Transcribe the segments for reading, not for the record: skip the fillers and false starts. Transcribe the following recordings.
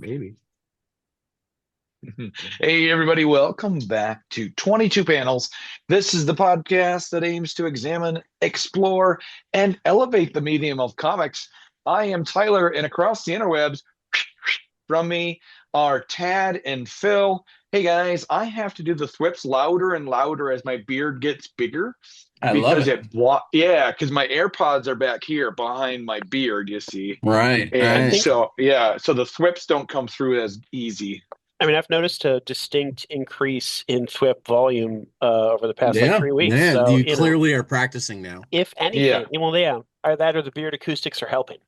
Maybe. Hey, everybody, welcome back to 22 Panels. This is the podcast that aims to examine, explore, and elevate the medium of comics. I am Tyler, and across the interwebs from me are Tad and Phil. Hey, guys, I have to do the thwips louder and louder as my beard gets bigger I love because it. yeah, because my AirPods are back here behind my beard, you see. Right. I And think, so, yeah, so the thwips don't come through as easy. I mean, I've noticed a distinct increase in TWIP volume over the past like Yeah. 3 weeks. Yeah. So, You clearly are practicing now. if Yeah. anything, well, yeah, either that or the beard acoustics are helping.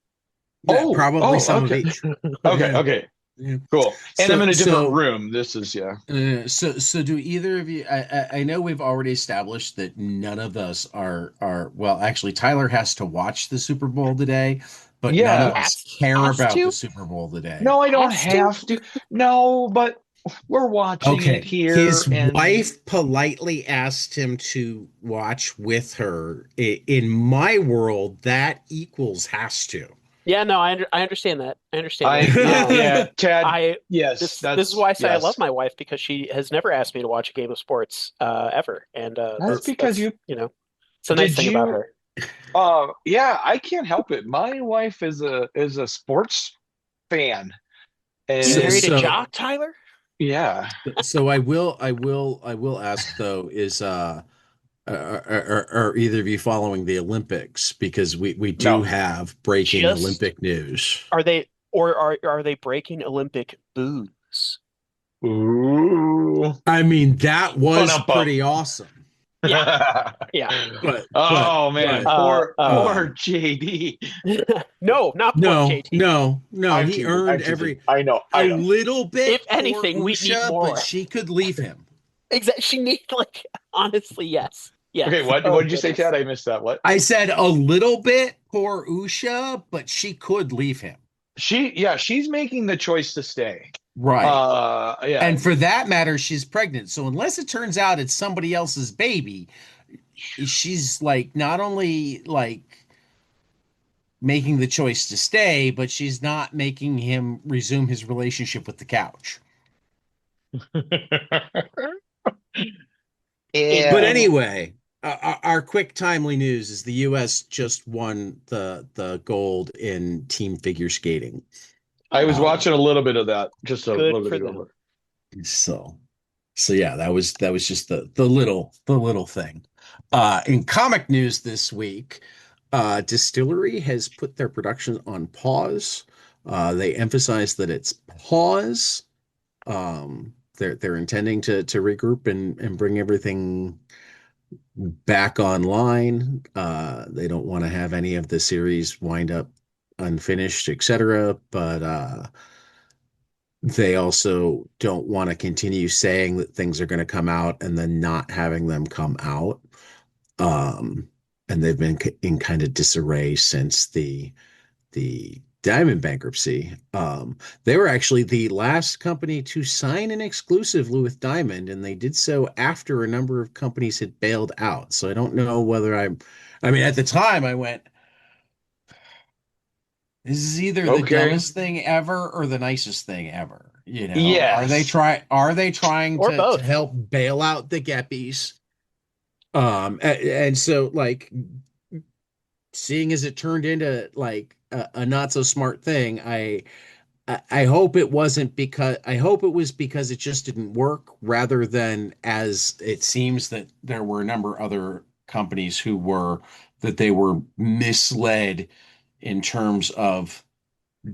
Yeah, Oh, probably oh, some of okay. each. Okay, Yeah. okay. Yeah. Cool. And I'm So in a different so room. This is, yeah. so do either of you I know we've already established that none of us are well, actually Tyler has to watch the Super Bowl today, but none of Yeah. us Has care has about the to Super Bowl today. No, I don't has to. have to. No, but we're watching it Okay. here His and wife politely asked him to watch with her. In my world, that equals has to. Yeah, no, I understand that. I understand I, that. yeah, Tad, I yes, this is that's, why I say I love yes. my wife because she has never asked me to watch a game of sports ever, and That's because that's you, it's a nice did thing about you, her. yeah, I can't help it. My wife is a sports fan. You So, married a And so, jock, Tyler? yeah. so I will ask though, are either of you following the Olympics? Because we do No. have breaking Just Olympic news. Are they or are they breaking Olympic booze? Ooh. I mean, that was Ba-dum-bum. pretty awesome. Yeah, yeah. But Oh man, Uh, poor um, JD. no, not poor no, JT. no, no. I'm He teasing. earned I'm teasing. every I know. a I know. little If bit for anything, we need Usha, but more. she could leave him. Exactly. She need like honestly, yes. Okay, Yes. what Oh did you say, goodness. Ted? I missed that. What? I said a little bit for Usha, but she could leave him. Yeah, she's making the choice to stay. Right. Yeah. And for that matter, she's pregnant. So unless it turns out it's somebody else's baby, she's like not only like making the choice to stay, but she's not making him resume his relationship with the couch. But In Yeah. anyway, our quick timely news is the U.S. just won the gold in team figure skating. I was oh, Um, watching a little bit of that just a good little bit for ago. them. so so yeah, that was just the little thing. In comic news this week, Distillery has put their production on pause. They emphasize that it's pause. They're intending to regroup and bring everything back online. They don't want to have any of the series wind up unfinished, etc. But they also don't want to continue saying that things are going to come out and then not having them come out. Um, and they've been in kind of disarray since the Diamond bankruptcy. They were actually the last company to sign an exclusive with Diamond, and they did so after a number of companies had bailed out. So I don't know whether I mean, at the time I went, this is either the Okay. dumbest thing ever or the nicest thing ever. Yes. Are they trying Or to both. help bail out the Geppies? And so like seeing as it turned into like a not so smart thing, I hope it wasn't because I hope it was because it just didn't work rather than as it seems that there were a number of other companies who were that they were misled in terms of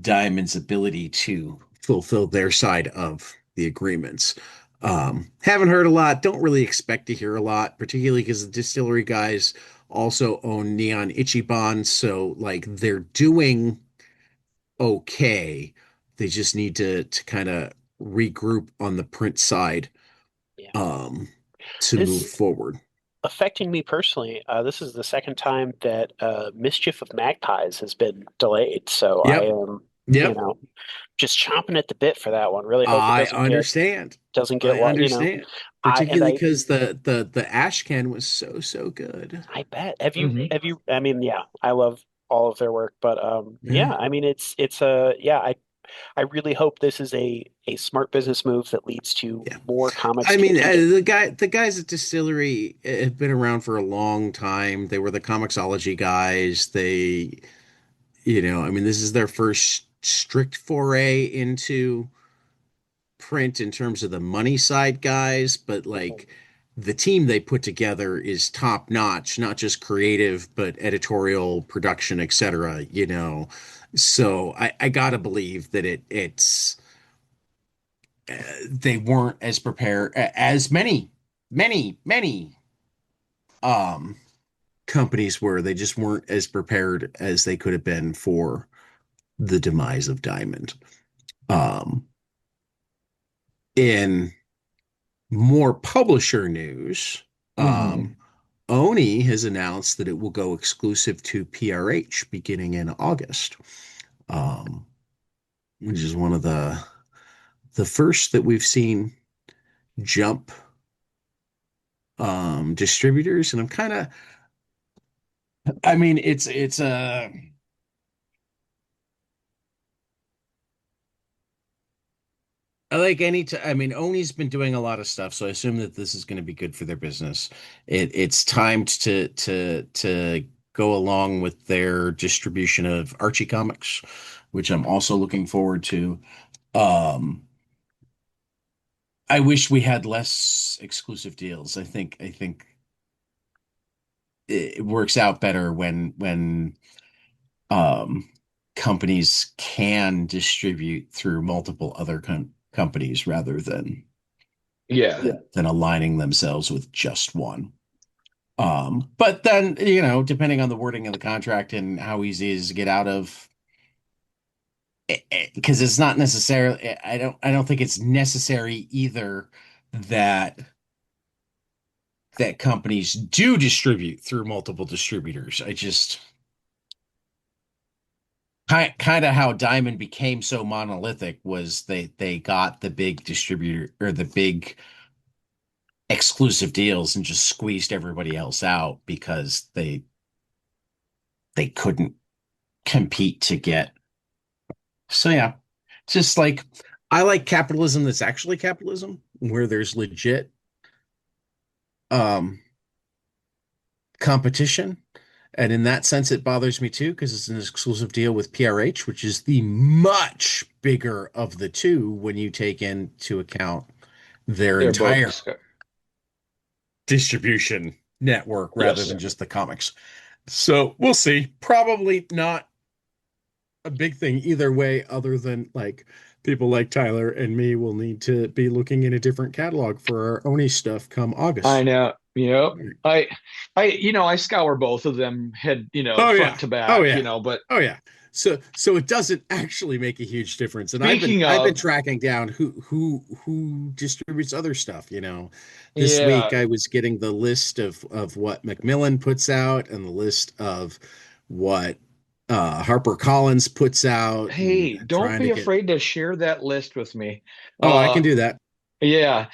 Diamond's ability to fulfill their side of the agreements. Haven't heard a lot, don't really expect to hear a lot, particularly because the distillery guys also own Neon Ichiban, so like they're doing okay. They just need to kind of regroup on the print side Yeah. um to move This forward. affecting me personally. This is the second time that Mischief of Magpies has been delayed. So I Yep. am, you Yep. know, just chomping at the bit for that one. Really hope it I understand. doesn't get I what, understand. I and Particularly because the ash can was so good. I bet. Have you Hmm. I mean, yeah, I love all of their work, but Yeah. yeah, I mean it's a yeah, I really hope this is a smart business move that leads to Yeah. more comics I mean, competing. the guys at Distillery have been around for a long time. They were the Comixology guys. I mean, this is their first strict foray into print in terms of the money side guys, but Mhm. like the team they put together is top notch, not just creative, but editorial, production, etc. So I gotta believe that it's they weren't as prepared as many um companies were. They just weren't as prepared as they could have been for the demise of Diamond. Um, in more publisher news, Hmm. Oni has announced that it will go exclusive to PRH beginning in August, um, which is one of the first that we've seen jump distributors. And I'm kind of, I mean, it's a I like any t I mean, Oni's been doing a lot of stuff, so I assume that this is going to be good for their business. It's timed to go along with their distribution of Archie comics, which I'm also looking forward to. Um, I wish we had less exclusive deals. I think it works out better when um companies can distribute through multiple other companies rather Yeah. than aligning themselves with just one. But then, depending on the wording of the contract and how easy it is to get out of, because it's not necessarily, I don't think it's necessary either that that companies do distribute through multiple distributors. I just kind of how Diamond became so monolithic was they got the big distributor or the big exclusive deals and just squeezed everybody else out because they couldn't compete to get. So yeah, just like I like capitalism that's actually capitalism, where there's legit um competition. And in that sense, it bothers me too, because it's an exclusive deal with PRH, which is the much bigger of the two when you take into account their Their entire books. distribution network rather Yes. than just the comics. So we'll see. Probably not a big thing either way, other than like people like Tyler and me will need to be looking in a different catalog for our Oni stuff come I August. know. Yep. I scour both of them head, Oh front yeah. to Oh back, yeah. but Oh yeah. So it doesn't actually make a huge difference. And speaking I've been of, tracking down who distributes other stuff. This yeah, week I was getting the list of what Macmillan puts out and the list of what HarperCollins puts out and hey, don't trying be to get. afraid to share that list with me. Oh, I Uh, can do that. yeah.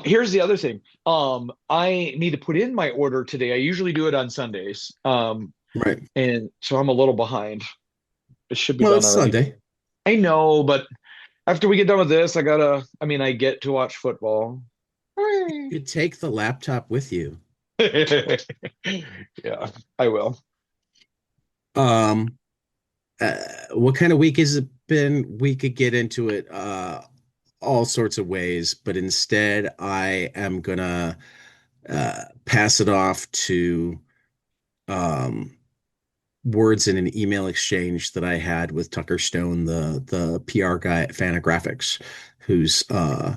Here's the other thing. I need to put in my order today. I usually do it on Sundays. Right. And so I'm a little behind. It should be Well, done it's already. Sunday. I know, but after we get done with this, I get to watch football. You take the laptop with you. Yeah, I will. Um, what kind of week has it been? We could get into it all sorts of ways, but instead, I am gonna pass it off to um, words in an email exchange that I had with Tucker Stone, the PR guy at Fanagraphics, who's uh,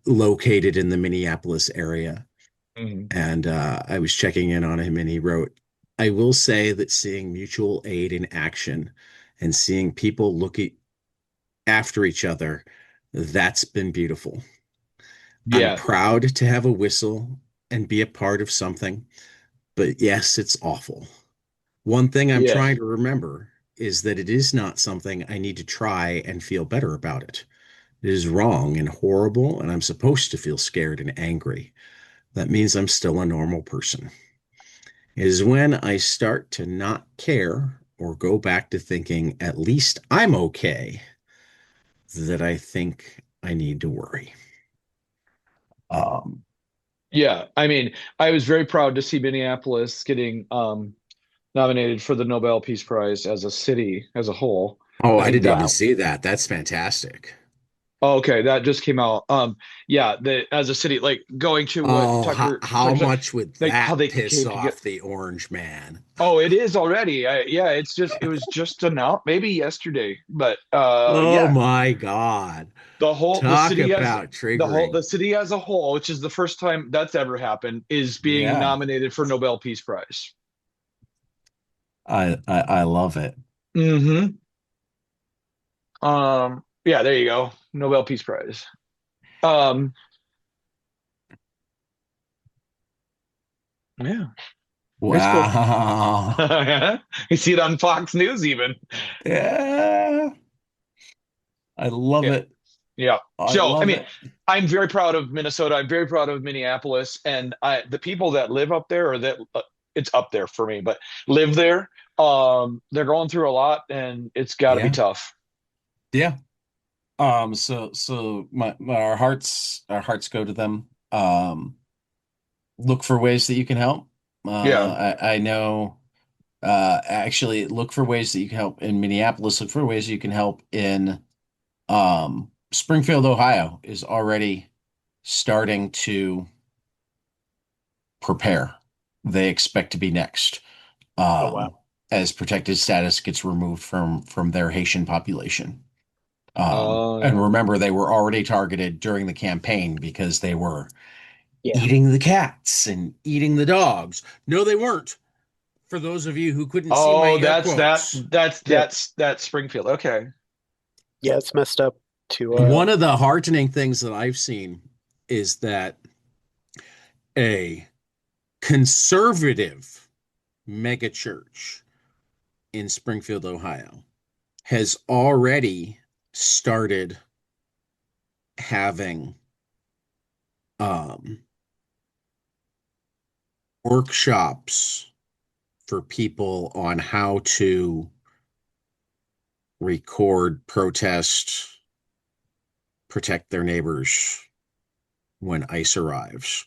located in the Minneapolis area. Mhm. And I was checking in on him, and he wrote, I will say that seeing mutual aid in action and seeing people after each other, that's been beautiful. I'm Yeah, proud to have a whistle and be a part of something, but yes, it's awful. One thing I'm yeah, trying to remember is that it is not something I need to try and feel better about it. It is wrong and horrible, and I'm supposed to feel scared and angry. That means I'm still a normal person. Is when I start to not care or go back to thinking at least I'm okay that I think I need to worry. Um, Yeah, I mean, I was very proud to see Minneapolis getting nominated for the Nobel Peace Prize as a city as a whole. oh, I I think didn't that even see that. That's fantastic. oh, okay, that just came out. Yeah, the as a city, like going to what Oh, Tucker how said, much would like how that they piss came together. off the orange man? Oh, it is already. Yeah, it was just announced maybe yesterday, but Oh yeah, my God. the Talk city as about triggering. the city as a whole, which is the first time that's ever happened, is being Yeah, nominated for Nobel Peace Prize. I love it. Hmm. Yeah, there you go. Nobel Peace Prize. Um, yeah, it's cool. Wow. You see it on Fox News even. Yeah, I love Yeah. it. Yeah. I So, I love mean, it. I'm very proud of Minnesota. I'm very proud of Minneapolis, and the people that live up there, or that it's up there for me, but live there. They're going through a lot, and it's got to be Yeah. tough. Yeah. So our hearts go to them. Look for ways that you can help. Yeah. I know actually look for ways that you can help in Minneapolis. Look for ways you can help in Springfield, Ohio is already starting to prepare. They expect to be next. Oh wow. Um, as protected status gets removed from their Haitian population. Oh, And yeah. remember, they were already targeted during the campaign because they were Yeah. eating the cats and eating the dogs. No, they weren't. For those of you who couldn't see my Oh, air quotes, Yeah. that's Springfield. Okay. Yeah, it's messed up to one of the heartening things that I've seen is that a conservative megachurch in Springfield, Ohio, has already started having um, workshops for people on how to record, protest, protect their neighbors when ICE arrives.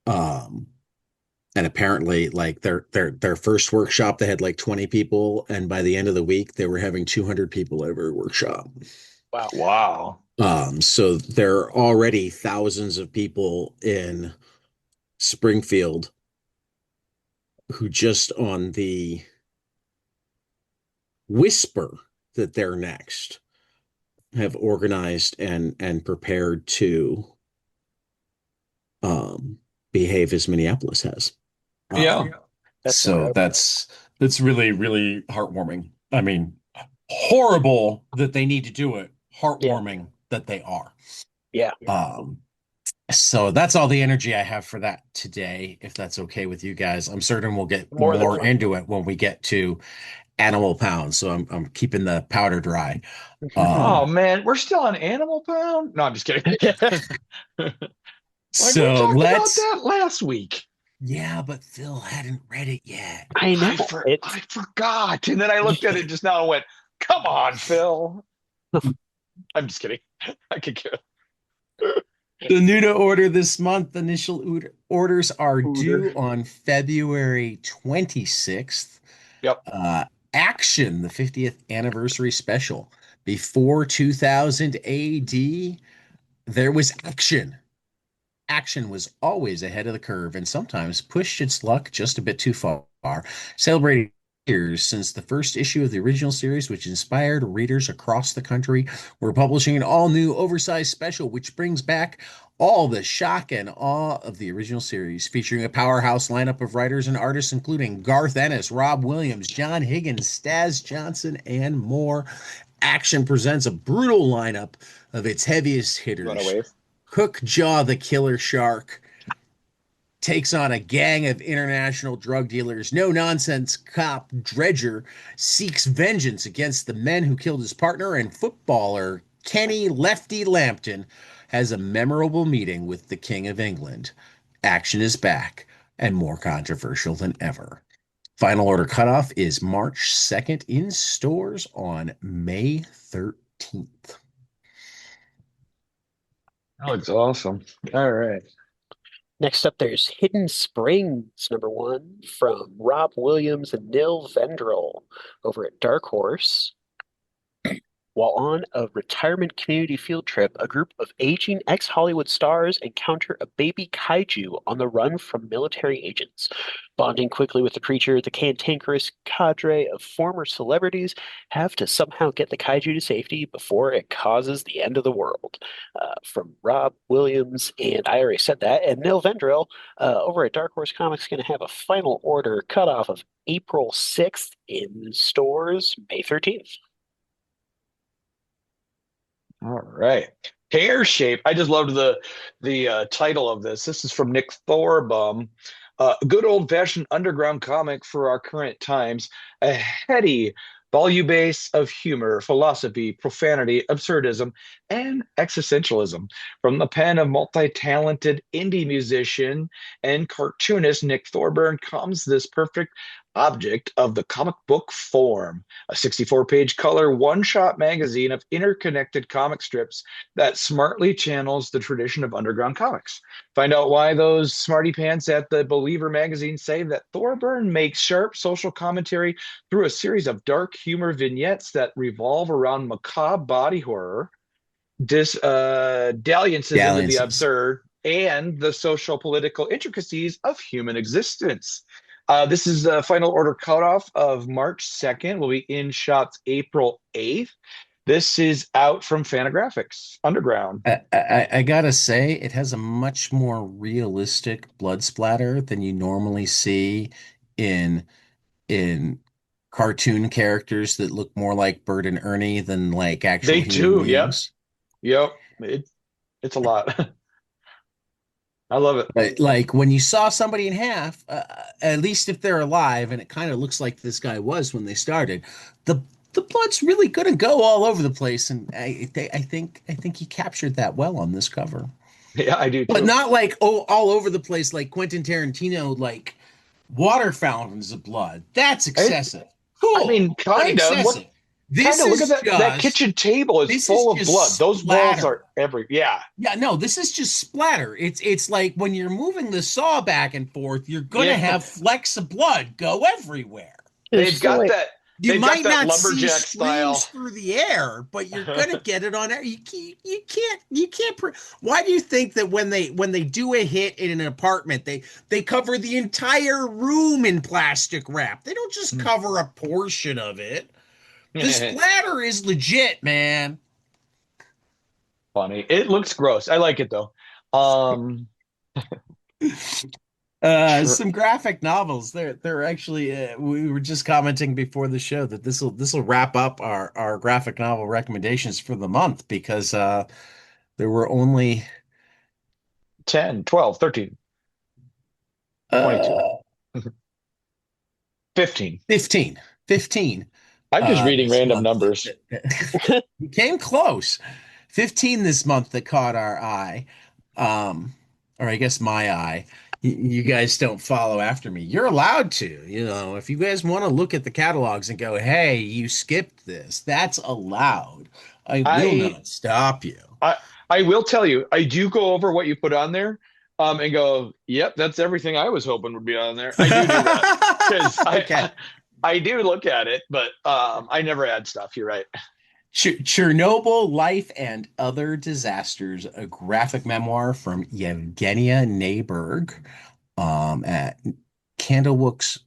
Um, and apparently, like their first workshop, they had like 20 people, and by the end of the week, they were having 200 people every workshop. wow. Wow. So there are already thousands of people in Springfield who just on the whisper that they're next have organized and prepared to um, behave as Minneapolis has. Yeah. Um, That's so incredible. that's really, really heartwarming. I mean, horrible that they need to do it. Yeah. Heartwarming that they are. Yeah. Um, so that's all the energy I have for that today, if that's okay with you guys. I'm certain we'll get More than more fine. into it when we get to animal pounds. So I'm keeping the powder dry. Oh Um, man, we're still on Animal Pound. No, I'm just kidding. Like we so talked about let's, that last week. yeah, but Phil hadn't read it yet. I know. I It's forgot. And then I looked at it just now and went, "Come on, Phil." I'm just kidding. I could care. The new to order this month, initial orders are Hooter. due on February 26th. Yep. Uh, Action, the 50th anniversary special. Before 2000 AD, there was action. Action was always ahead of the curve and sometimes pushed its luck just a bit too far, celebrating years since the first issue of the original series, which inspired readers across the country. We're publishing an all new oversized special, which brings back all the shock and awe of the original series, featuring a powerhouse lineup of writers and artists, including Garth Ennis, Rob Williams, John Higgins, Staz Johnson, and more. Action presents a brutal lineup of its heaviest hitters. Runaway. Hook Jaw the Killer Shark takes on a gang of international drug dealers. No nonsense cop Dredger seeks vengeance against the men who killed his partner, and footballer Kenny Lefty Lampton has a memorable meeting with the King of England. Action is back and more controversial than ever. Final order cutoff is March 2nd in stores on May 13th. That looks awesome. All right. Next up, there's Hidden Springs, #1, from Rob Williams and Nil Vendrell over at Dark Horse. While on a retirement community field trip, a group of aging ex-Hollywood stars encounter a baby kaiju on the run from military agents. Bonding quickly with the creature, the cantankerous cadre of former celebrities have to somehow get the kaiju to safety before it causes the end of the world. From Rob Williams, and I already said that, and Nil Vendrell over at Dark Horse Comics going to have a final order cutoff of April 6th in stores May 13th. All right. Hair shape. I just loved the title of this. This is from Nick Thorbum. Good old-fashioned underground comic for our current times. A heady volume base of humor, philosophy, profanity, absurdism, and existentialism. From the pen of multi-talented indie musician and cartoonist Nick Thorburn comes this perfect object of the comic book form, a 64-page color one-shot magazine of interconnected comic strips that smartly channels the tradition of underground comics. Find out why those smarty pants at the Believer magazine say that Thorburn makes sharp social commentary through a series of dark humor vignettes that revolve around macabre body horror, dalliances into the Dalliances. absurd, and the social political intricacies of human existence. This is the final order cutoff of March 2nd. Will be in shops April 8th. This is out from Fantagraphics Underground. I gotta say, it has a much more realistic blood splatter than you normally see in in cartoon characters that look more like Bert and Ernie than like actual They human do. Yep. beings. Yep. It's a lot. I love it. Like when you saw somebody in half, at least if they're alive, and it kind of looks like this guy was when they started, the the blood's really gonna go all over the place, and I think he captured that well on this cover, Yeah, I do but too. not like all over the place like Quentin Tarantino, like water fountains of blood. That's It, excessive. I Cool, mean, but kind of. What excessive. kind This of look at is that just kitchen table is this is full of blood. just Those walls splatter. are yeah. Yeah, no, this is just splatter. It's like when you're moving the saw back and forth, you're gonna Yeah. have flecks of blood go everywhere. It's They've just the got way. that You they've got might that not see lumberjack streams style. through the air, but you're gonna get it on air. You can't. Why do you think that when they do a hit in an apartment, they cover the entire room in plastic wrap? They don't just cover a portion of it. The splatter is legit, man. Funny. It looks gross. I like it though. Um sure. Some graphic novels. They're actually. We were just commenting before the show that this will wrap up our graphic novel recommendations for the month because there were only 10, 12, 13, 22, uh 15. 15 15 I'm just reading this random month numbers. you came close. 15 this month that caught our eye, or I guess my eye. You guys don't follow after me. You're allowed to, if you guys want to look at the catalogs and go, hey, you skipped this, that's allowed. I will I not stop you. I I will tell you, I do go over what you put on there, and go, yep, that's everything I was hoping would be on there. I do that because Okay. I do look at it, but I never add stuff. You're right. Chernobyl, Life and Other Disasters, a graphic memoir from Yevgenia Neiberg, at Candleworks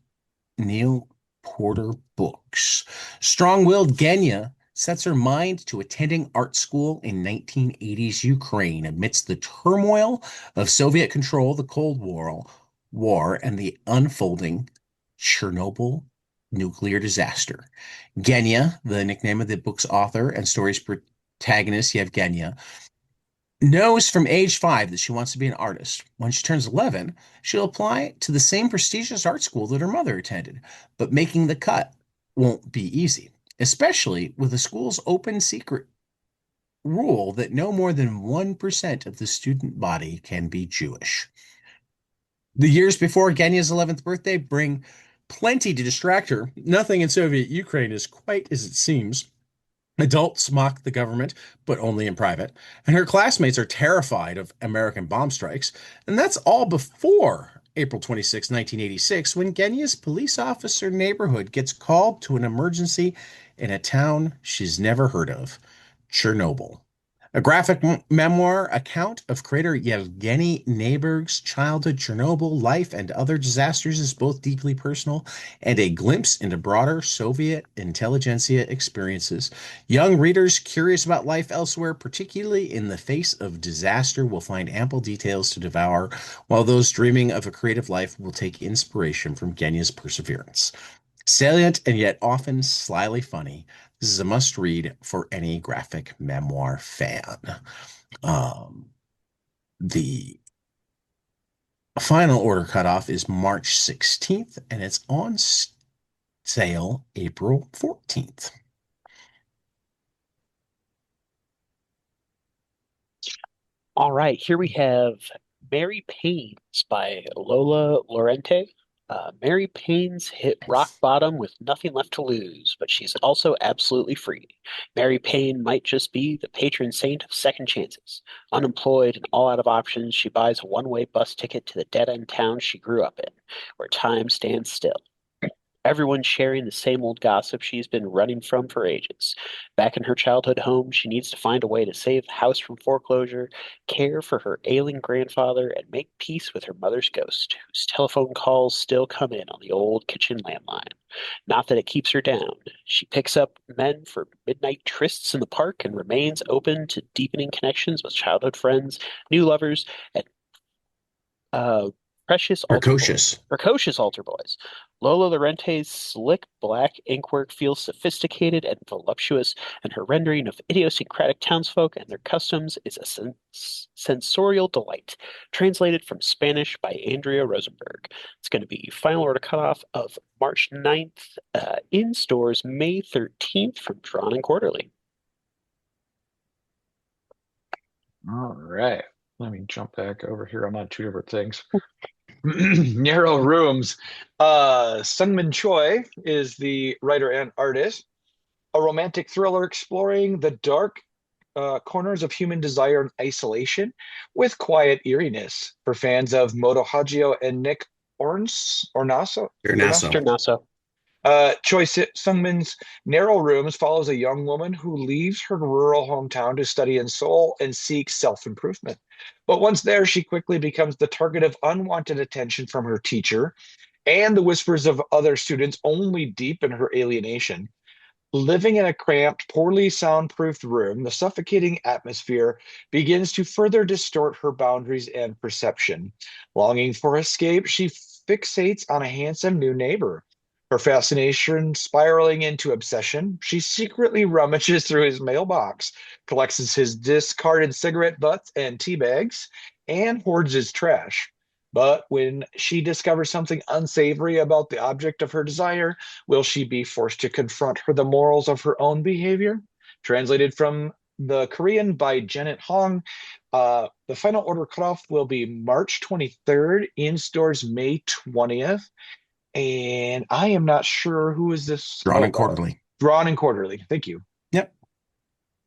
Neil Porter Books. Strong-willed Genya sets her mind to attending art school in 1980s Ukraine amidst the turmoil of Soviet control, the War, and the unfolding Chernobyl nuclear disaster. Genya, the nickname of the book's author and story's protagonist, Yevgenia, knows from age 5 that she wants to be an artist. When she turns 11, she'll apply to the same prestigious art school that her mother attended, but making the cut won't be easy, especially with the school's open secret rule that no more than 1% of the student body can be Jewish. The years before Genya's 11th birthday bring plenty to distract her. Nothing in Soviet Ukraine is quite as it seems. Adults mock the government, but only in private, and her classmates are terrified of American bomb strikes. And that's all before April 26, 1986, when Genya's police officer neighborhood gets called to an emergency in a town she's never heard of, Chernobyl. A graphic memoir account of creator Yevgeny Neighbor's childhood, Chernobyl life, and other disasters is both deeply personal and a glimpse into broader Soviet intelligentsia experiences. Young readers curious about life elsewhere, particularly in the face of disaster, will find ample details to devour, while those dreaming of a creative life will take inspiration from Genya's perseverance. Salient and yet often slyly funny, this is a must-read for any graphic memoir fan. The final order cutoff is March 16th, and it's on sale April 14th. All right, here we have Mary Pains by Lola Lorente. Mary Pains hit rock bottom with nothing left to lose, but she's also absolutely free. Mary Payne might just be the patron saint of second chances. Unemployed and all out of options, she buys a one-way bus ticket to the dead-end town she grew up in, where time stands still. Everyone's sharing the same old gossip she's been running from for ages. Back in her childhood home, she needs to find a way to save the house from foreclosure, care for her ailing grandfather, and make peace with her mother's ghost, whose telephone calls still come in on the old kitchen landline. Not that it keeps her down. She picks up men for midnight trysts in the park and remains open to deepening connections with childhood friends, new lovers, and uh, precocious altar boys. Lola Lorente's slick black inkwork feels sophisticated and voluptuous, and her rendering of idiosyncratic townsfolk and their customs is a sensorial delight. Translated from Spanish by Andrea Rosenberg. It's going to be final order cutoff of March 9th, in stores May 13th from Drawn and Quarterly. All right. Let me jump back over here. I'm on two different things. Narrow Rooms. Sungmin Choi is the writer and artist. A romantic thriller exploring the dark corners of human desire and isolation with quiet eeriness for fans of Moto Hagio and Nick Ornaso. Naso. Choi Sungmin's Narrow Rooms follows a young woman who leaves her rural hometown to study in Seoul and seek self-improvement. But once there, she quickly becomes the target of unwanted attention from her teacher, and the whispers of other students only deepen her alienation. Living in a cramped, poorly soundproofed room, the suffocating atmosphere begins to further distort her boundaries and perception. Longing for escape, she fixates on a handsome new neighbor. Her fascination spiraling into obsession, she secretly rummages through his mailbox, collects his discarded cigarette butts and tea bags, and hoards his trash. But when she discovers something unsavory about the object of her desire, will she be forced to confront the morals of her own behavior? Translated from the Korean by Janet Hong, the final order cutoff will be March 23rd, in stores May 20th. And I am not sure who is this. Drawn and Quarterly. Drawn and Quarterly. Thank you. Yep.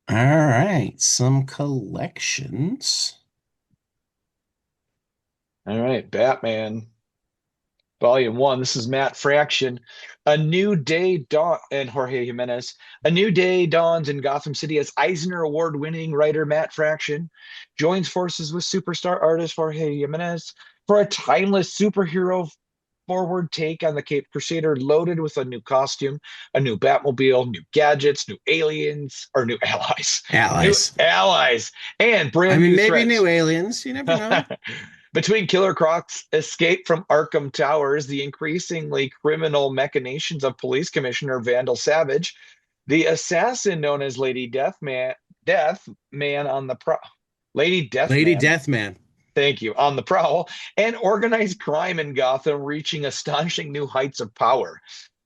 All right. Some collections. All right. Batman. Volume 1. This is Matt Fraction. A New Day Dawn and Jorge Jimenez. A New Day dawns in Gotham City as Eisner Award-winning writer Matt Fraction joins forces with superstar artist Jorge Jimenez for a timeless superhero forward take on the Caped Crusader, loaded with a new costume, a new Batmobile, new gadgets, new aliens, or new allies. New allies. And brand new maybe threats. New aliens. You never know. Between Killer Croc's escape from Arkham Towers, the increasingly criminal machinations of Police Commissioner Vandal Savage, the assassin known as Lady Deathman on the Lady Deathman. Thank you. On the prowl, and organized crime in Gotham reaching astonishing new heights of power.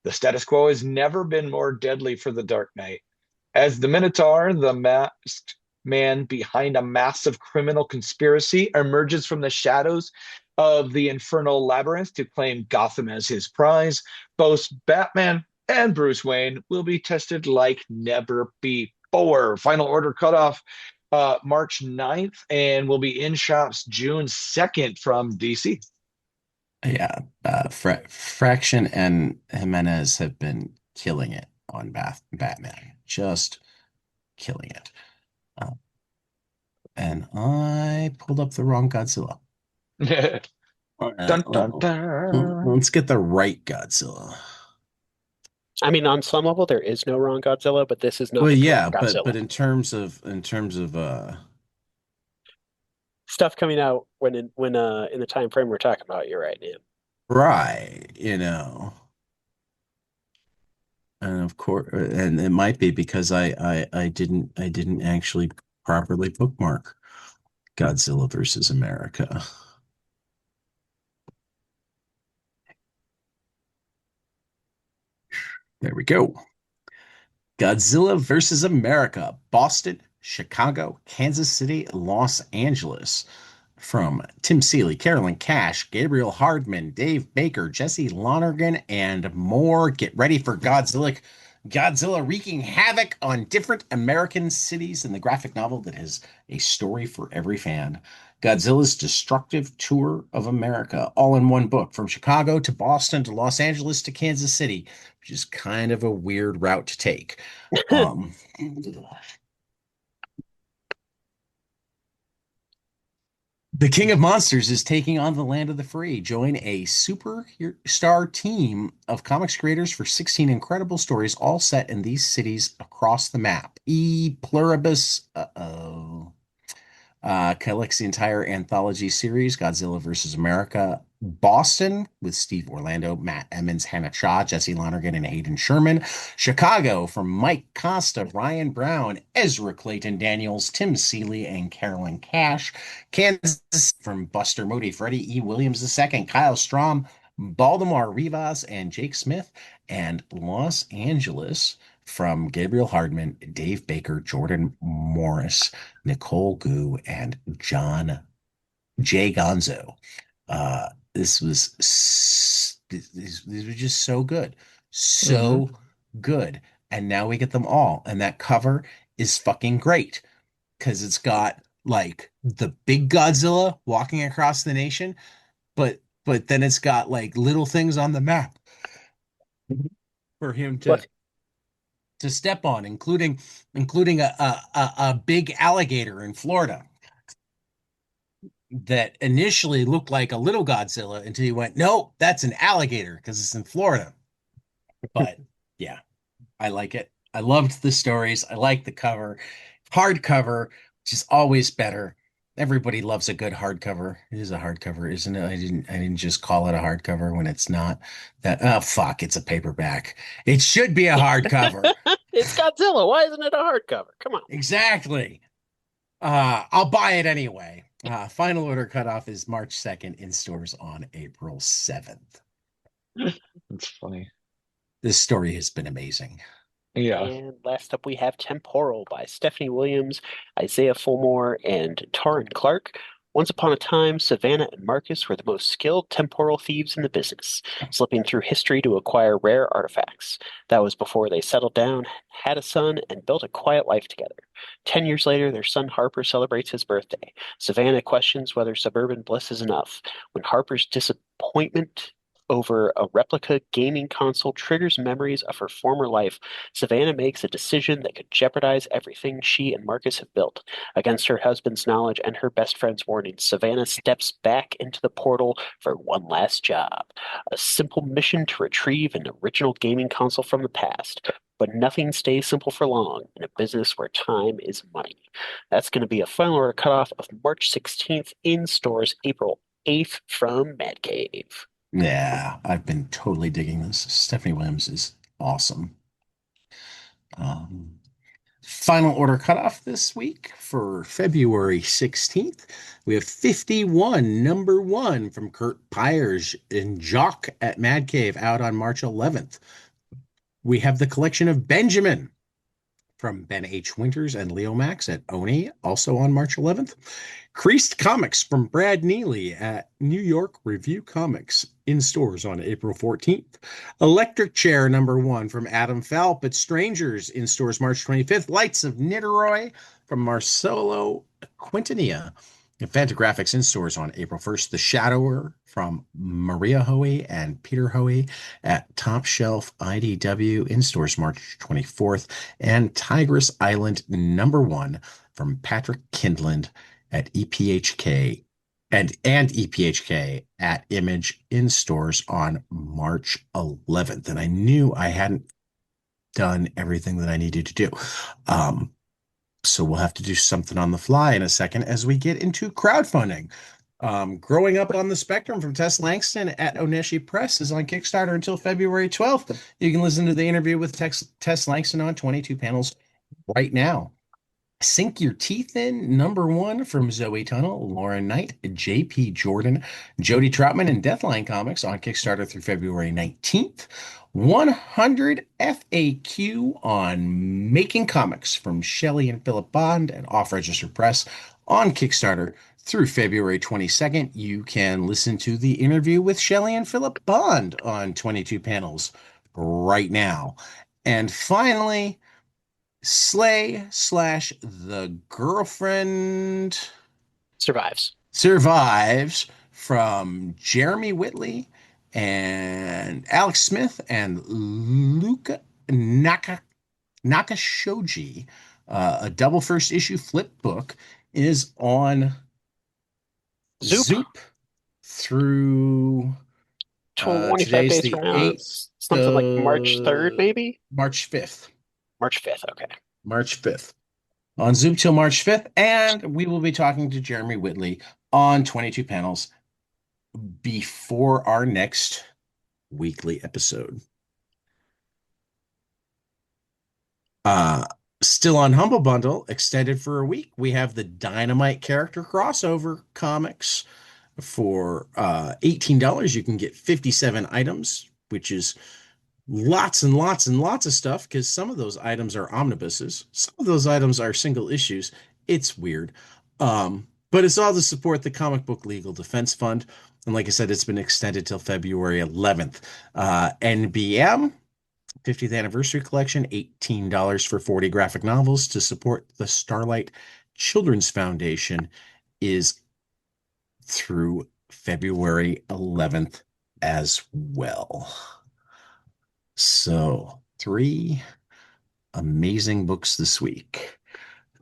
The status quo has never been more deadly for the Dark Knight. As the Minotaur, the masked man behind a massive criminal conspiracy, emerges from the shadows of the Infernal Labyrinth to claim Gotham as his prize. Both Batman and Bruce Wayne will be tested like never before. Final Order Cutoff March 9th and will be in shops June 2nd from DC. Yeah, Fraction and Jimenez have been killing it on Batman, just killing it. Uh, and I pulled up the wrong Godzilla. Dun, dun, dun. Let's get the right Godzilla. I mean, on some level, there is no wrong Godzilla, but this is not Well, the yeah, correct but Godzilla. in terms of Stuff coming out when in the time frame we're talking about, you're right, man. right, and of course, and it might be because I didn't actually properly bookmark Godzilla versus America. There we go. Godzilla versus America, Boston, Chicago, Kansas City, Los Angeles. From Tim Seeley, Carolyn Cash, Gabriel Hardman, Dave Baker, Jesse Lonergan, and more. Get ready for Godzilla wreaking havoc on different American cities in the graphic novel that has a story for every fan. Godzilla's destructive tour of America, all in one book, from Chicago to Boston to Los Angeles to Kansas City, which is kind of a weird route to take. Um, The King of Monsters is taking on the Land of the Free. Join a superstar team of comics creators for 16 incredible stories, all set in these cities across the map. E pluribus, collects the entire anthology series, Godzilla vs. America. Boston with Steve Orlando, Matt Emmons, Hannah Shaw, Jesse Lonergan, and Hayden Sherman. Chicago from Mike Costa, Ryan Brown, Ezra Clayton Daniels, Tim Seeley, and Carolyn Cash. Kansas from Buster Moody, Freddie E. Williams II, Kyle Strom, Baltimore Rivas, and Jake Smith. And Los Angeles from Gabriel Hardman, Dave Baker, Jordan Morris, Nicole Gu, and John J. Gonzo. These were just so good, so good, and now we get them all, and that cover is fucking great because it's got like the big Godzilla walking across the nation, but then it's got like little things on the map for him to Look, step on, including a big alligator in Florida that initially looked like a little Godzilla until you went, no, that's an alligator because it's in Florida. But yeah, I like it. I loved the stories. I like the cover. Hardcover, which is always better. Everybody loves a good hardcover. It is a hardcover, isn't it? I didn't just call it a hardcover when it's not that. Oh fuck, it's a paperback. It should be a hardcover. it's Godzilla. Why isn't it a hardcover? Come on. Exactly. I'll buy it anyway. Final Order Cutoff is March 2nd, in stores on April 7th. That's funny. This story has been amazing. Yeah. And last up, we have Temporal by Stephanie Williams, Isaiah Fulmore, and Taryn Clark. Once upon a time, Savannah and Marcus were the most skilled temporal thieves in the business, slipping through history to acquire rare artifacts. That was before they settled down, had a son, and built a quiet life together. 10 years later, their son Harper celebrates his birthday. Savannah questions whether suburban bliss is enough. When Harper's disappointment over a replica gaming console triggers memories of her former life, Savannah makes a decision that could jeopardize everything she and Marcus have built. Against her husband's knowledge and her best friend's warnings, Savannah steps back into the portal for one last job. A simple mission to retrieve an original gaming console from the past. But nothing stays simple for long in a business where time is money. That's going to be a final order cutoff of March 16th, in stores April 8th from Mad Cave. Yeah, I've been totally digging this. Stephanie Williams is awesome. Final order cutoff this week for February 16th. We have 51, number one, from Kurt Pyers and Jock at Mad Cave, out on March 11th. We have the collection of Benjamin from Ben H. Winters and Leo Max at Oni, also on March 11th. Creased Comics from Brad Neely at New York Review Comics in stores on April 14th. Electric Chair #1 from Adam Falp at Strangers in stores March 25th. Lights of Niterói from Marcelo Quintanilla. Fantagraphics in stores on April 1st. The Shadower from Maria Hoey and Peter Hoey at Top Shelf IDW in stores March 24th. And Tigress Island #1 from Patrick Kindland at EPHK and EPHK at Image in stores on March 11th. And I knew I hadn't done everything that I needed to do. So we'll have to do something on the fly in a second as we get into crowdfunding. Growing Up on the Spectrum from Tess Langston at Oneshi Press is on Kickstarter until February 12th. You can listen to the interview with Tess Langston on 22 panels right now. Sink Your Teeth In #1 from Zoe Tunnel, Lauren Knight, JP Jordan, Jody Troutman, and Deathline Comics on Kickstarter through February 19th. 100 FAQ on Making Comics from Shelley and Philip Bond and Off Register Press on Kickstarter through February 22nd. You can listen to the interview with Shelley and Philip Bond on 22 panels right now. And finally, Slay/The Girlfriend Survives from Jeremy Whitley and Alex Smith and Luca Nakashoji. A double first issue flip book is on Zoop through 25 today's days the from now. 8th, It's something like March 3rd, maybe? March 5th. March 5th, okay. March 5th. On Zoom till March 5th, and we will be talking to Jeremy Whitley on 22 panels before our next weekly episode. Still on Humble Bundle, extended for a week, we have the Dynamite character crossover comics. For $18, you can get 57 items, which is lots and lots and lots of stuff, because some of those items are omnibuses. Some of those items are single issues. It's weird. But it's all to support the Comic Book Legal Defense Fund. And like I said, it's been extended till February 11th. NBM, 50th Anniversary Collection, $18 for 40 graphic novels to support the Starlight Children's Foundation is through February 11th as well. So 3 amazing books this week.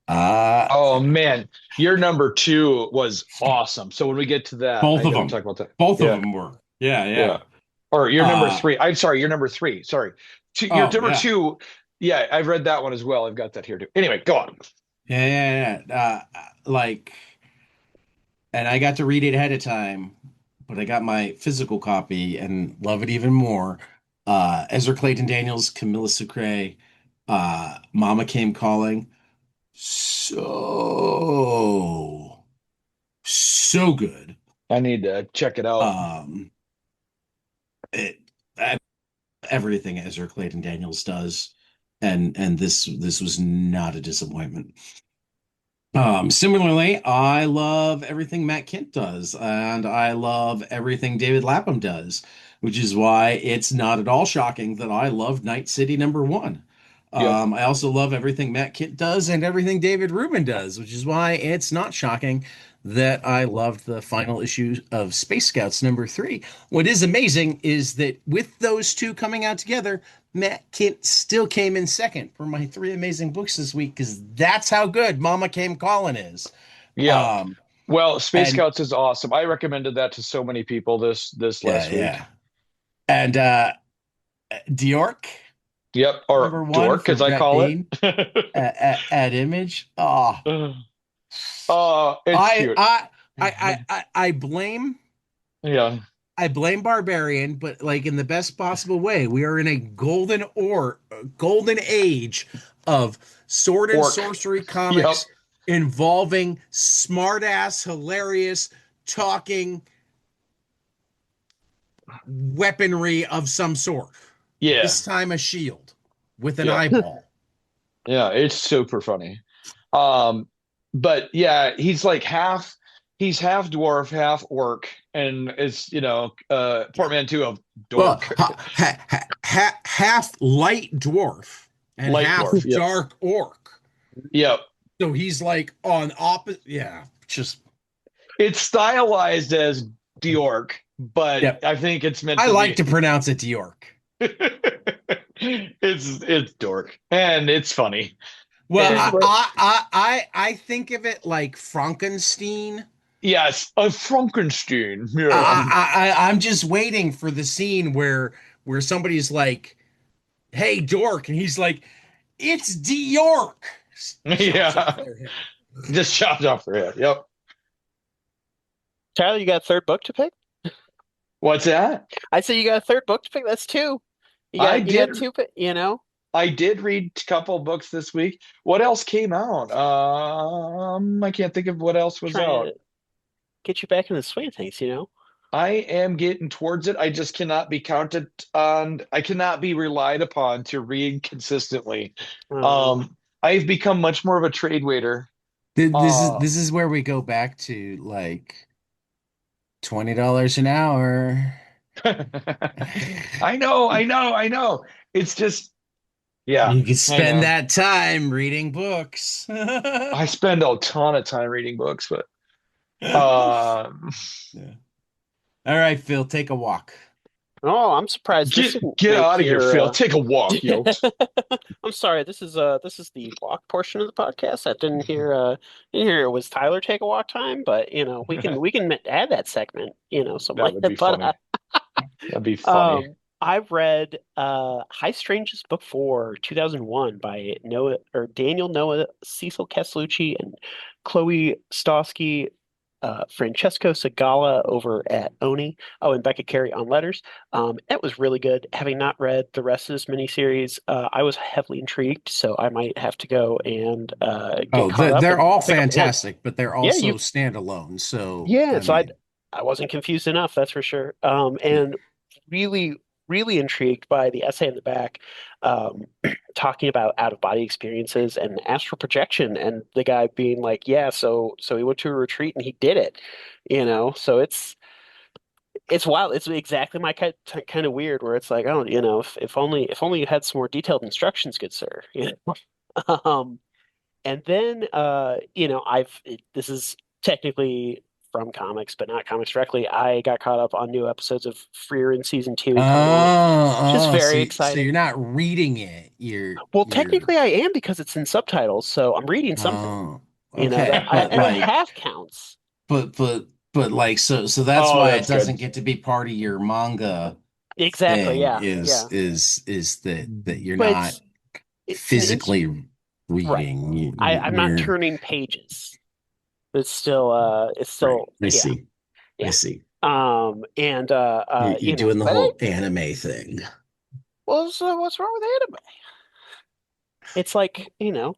Oh man, your #2 was awesome. So when we get to that, both I of gotta them. talk about that. Both Yeah. of them were. Yeah. Or your #3. I'm sorry, your #3. Sorry. Your #2. Yeah, I've read that one as well. I've got that here too. Anyway, go on. Yeah. And I got to read it ahead of time, but I got my physical copy and love it even more. Ezra Clayton Daniels, Camilla Sucre, Mama Came Calling. So good. I need to check it out. Everything Ezra Clayton Daniels does, and this was not a disappointment. Similarly, I love everything Matt Kint does, and I love everything David Lapham does, which is why it's not at all shocking that I love Night City #1. Yep. I also love everything Matt Kint does and everything David Rubin does, which is why it's not shocking that I loved the final issue of Space Scouts #3. What is amazing is that with those two coming out together, Matt Kint still came in second for my 3 amazing books this week, because that's how good Mama Came Calling is. Yeah. Well, Space Scouts is awesome. I recommended that to so many people this last week. Yeah. And Diork. Yep, or Dork, as I call it. at Image. Oh, it's cute. I blame. Yeah. I blame Barbarian, but like in the best possible way. We are in a golden age of sword and sorcery comics involving smart-ass, hilarious, talking weaponry of some sort. Yeah. This time a shield with an eyeball. Yeah, it's super funny. Um, but yeah, he's half dwarf, half orc, and it's portmanteau of Well, dork, half light dwarf and light half dwarf. Yep, dark orc. yep. So he's like on opposite. Yeah, just It's stylized as Diorc, but yep. I think it's meant I to like be. to pronounce it York. It's dork, and it's funny. Well, This is And where I think of it like Frankenstein. yes, a Frankenstein. Yeah, I'm just waiting for the scene where somebody's like, "Hey, dork," and he's like, "It's D York." Chops off yeah. their head. Just chopped off her head. Yep. Tyler, you got a third book to pick? What's that? I say you got a third book to pick. That's two. I You got did. two. You know, I did read a couple books this week. What else came out? I can't think of what else was trying out. to get you back in the swing of things. You know. I am getting towards it. I just cannot be counted on. I cannot be relied upon to read consistently. Uh, I've become much more of a trade waiter. Uh, This is where we go back to like $20 an hour. I know. It's just, yeah, You could I spend know. that time reading books. I spend a ton of time reading books, but Yeah. All right, Phil, take a walk. oh, I'm surprised this get didn't get make out of here, your. Phil. Take a walk, yoked. I'm sorry. This is the walk portion of the podcast. I didn't hear it was Tyler take a walk time, but you know we can add that segment. You know, something That like would be that. But funny. That'd be funny. I've read High Strangeness Book 4, 2001 by Daniel Noah, Cecil Castellucci, and Chloe Stosky, Francesco Segala over at Oni. Oh, and Becca Carey on letters. It was really good. Having not read the rest of this miniseries, I was heavily intrigued, so I might have to go and get Oh, caught up they're and all pick up again. fantastic, but they're Yeah, also you standalone. So, yeah, I so mean, I wasn't confused enough, that's for sure. yeah. And really, really intrigued by the essay in the back, um, talking about out of body experiences and astral projection, and the guy being like, "Yeah, so he went to a retreat and he did it," you know. So it's wild. It's exactly my kind of weird, where it's like, oh, you know, if only you had some more detailed instructions, good sir. You know. And then, you know, this is technically from comics, but not comics directly. I got caught up on new episodes of Freer season 2 coming out, which is very So you're exciting. not reading it. Well, You're technically I am because it's in subtitles, so I'm reading something, oh, you know, okay. But and a like, half counts. but like, so that's Oh, why it that's good. doesn't get to be part of your manga Exactly, thing yeah, yeah. is that you're But not it's an physically right. reading. I'm not You're turning pages. It's right. still, I yeah, see. I yeah. see. And You're you know, doing the but whole anime thing. what's wrong with anime? It's like, you know,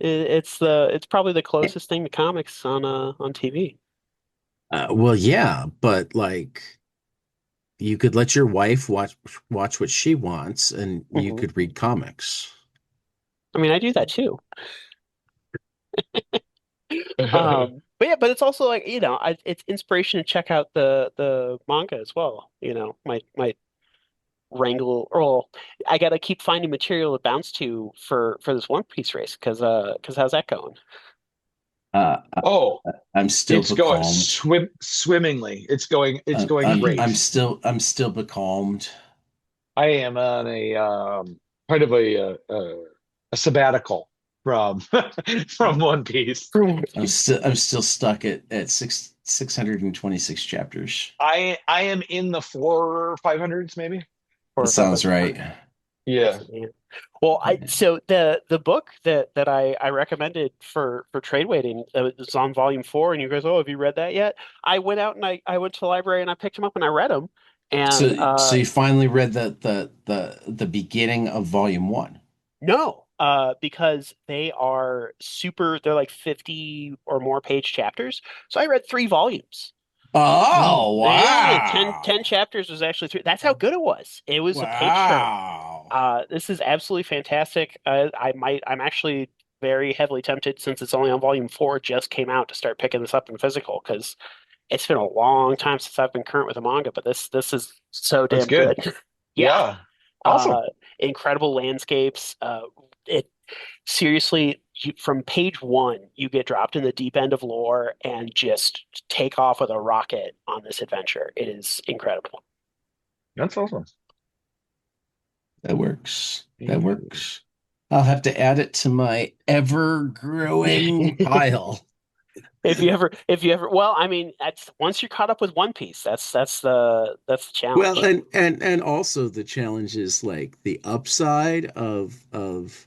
it's probably the closest thing to comics on TV. Well, yeah, but like you could let your wife watch what she wants, and you Hmm. could read comics. I mean, I do that too. But yeah, but it's also like, you know, it's inspiration to check out the manga as well. You know, might wrangle or well, I gotta keep finding material to bounce to for this One Piece race because how's that going? Uh, Oh, I'm still it's going becalmed. swimmingly. It's going great. I'm still becalmed. I am on a part of a sabbatical from from One Piece. For One Piece. I'm still stuck at 626 chapters. I am in the 400s maybe. Four That or five sounds hundred. right. Yeah. Excellent. Yeah. Well, I so the book that I recommended for trade waiting is on volume 4, and you guys, oh, have you read that yet? I went out and I went to the library and I picked them up and I read them, and So you finally read the beginning of volume one. no, because they are super. They're like 50 or more page chapters, so I read 3 volumes. Oh, Yeah, wow. 10 chapters was actually 3. That's how good it was. It was a page turner. Wow. This is absolutely fantastic. I'm actually very heavily tempted since it's only on volume four, just came out to start picking this up in physical because it's been a long time since I've been current with a manga, but this is so That's damn good. good. Yeah. Yeah. Uh, Awesome. incredible landscapes. It seriously, from page one, you get dropped in the deep end of lore and just take off with a rocket on this adventure. It is incredible. That's awesome. That works. That works. I'll have to add it to my ever-growing pile. Well, I mean, that's once you're caught up with One Piece, that's the Well, challenge. and also the challenge is like the upside of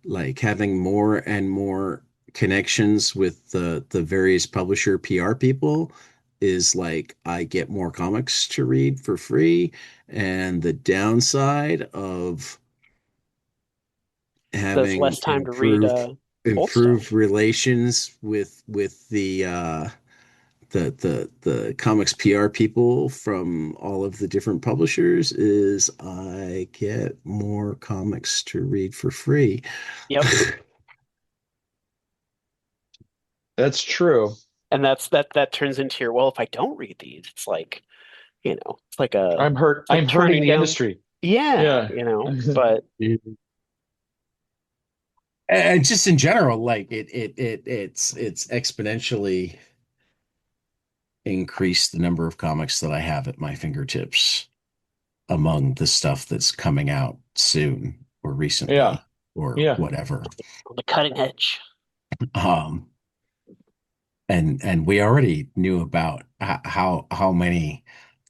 like having more and more connections with the various publisher PR people is like I get more comics to read for free, and the downside of There's having less time to read old stuff. improved relations with the comics PR people from all of the different publishers is I get more comics to read for free. Yep. That's true. And that turns into your, well, if I don't read these, it's like, it's like a it's like I'm hurting turning the down. industry. Yeah, Yeah. but And just in general, like it's exponentially increased the number of comics that I have at my fingertips among the stuff that's coming out soon or Yeah. recently or Yeah. whatever. on the cutting edge. Um, and we already knew about how many